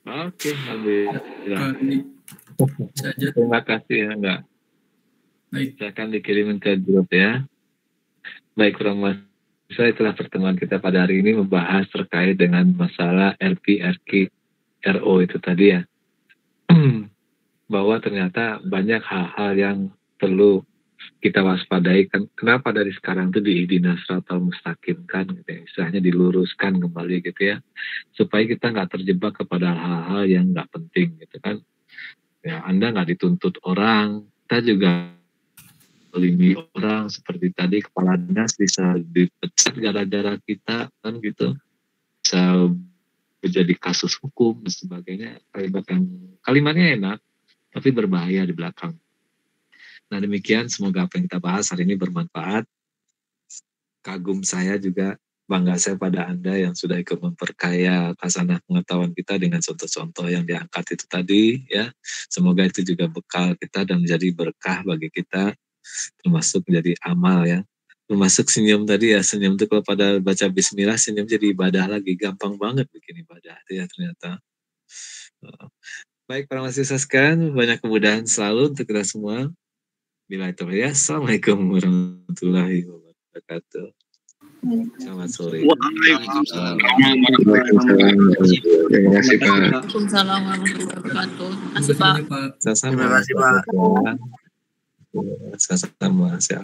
Oke, alhamdulillah. Saja. Terima kasih ya, enggak. Baik. Saya akan dikirimin ke grup ya. Baik, saya itulah pertemuan kita pada hari ini membahas terkait dengan masalah RP-RQ-RO itu tadi ya. Bahwa ternyata banyak hal-hal yang perlu kita waspadai. Kenapa dari sekarang itu diihdinas siratal mustaqim kan, gitu ya. Istilahnya diluruskan kembali gitu ya. Supaya kita nggak terjebak kepada hal-hal yang nggak penting gitu kan. Ya, Anda nggak dituntut orang, kita juga melindungi orang seperti tadi kepala dinas bisa dipecat gara-gara kita kan gitu, bisa menjadi kasus hukum dan sebagainya. Kalimatnya enak tapi berbahaya di belakang. Nah demikian, semoga apa yang kita bahas hari ini bermanfaat. Kagum saya juga, bangga saya pada Anda yang sudah ikut memperkaya khasanah pengetahuan kita dengan contoh-contoh yang diangkat itu tadi ya. Semoga itu juga bekal kita dan menjadi berkah bagi kita, termasuk menjadi amal ya. Termasuk senyum tadi ya, senyum itu kalau pada baca bismillah senyum jadi ibadah lagi, gampang banget bikin ibadah itu ya ternyata. Baik para mahasiswa sekalian, banyak kemudahan selalu untuk kita semua. Bila itu ya, assalamualaikum warahmatullahi wabarakatuh. Selamat sore. Waalaikumsalam. Terima kasih Pak. Waalaikumsalam warahmatullahi wabarakatuh. Terima kasih Pak. Sama-sama. Terima kasih Pak. Sama-sama. Siap.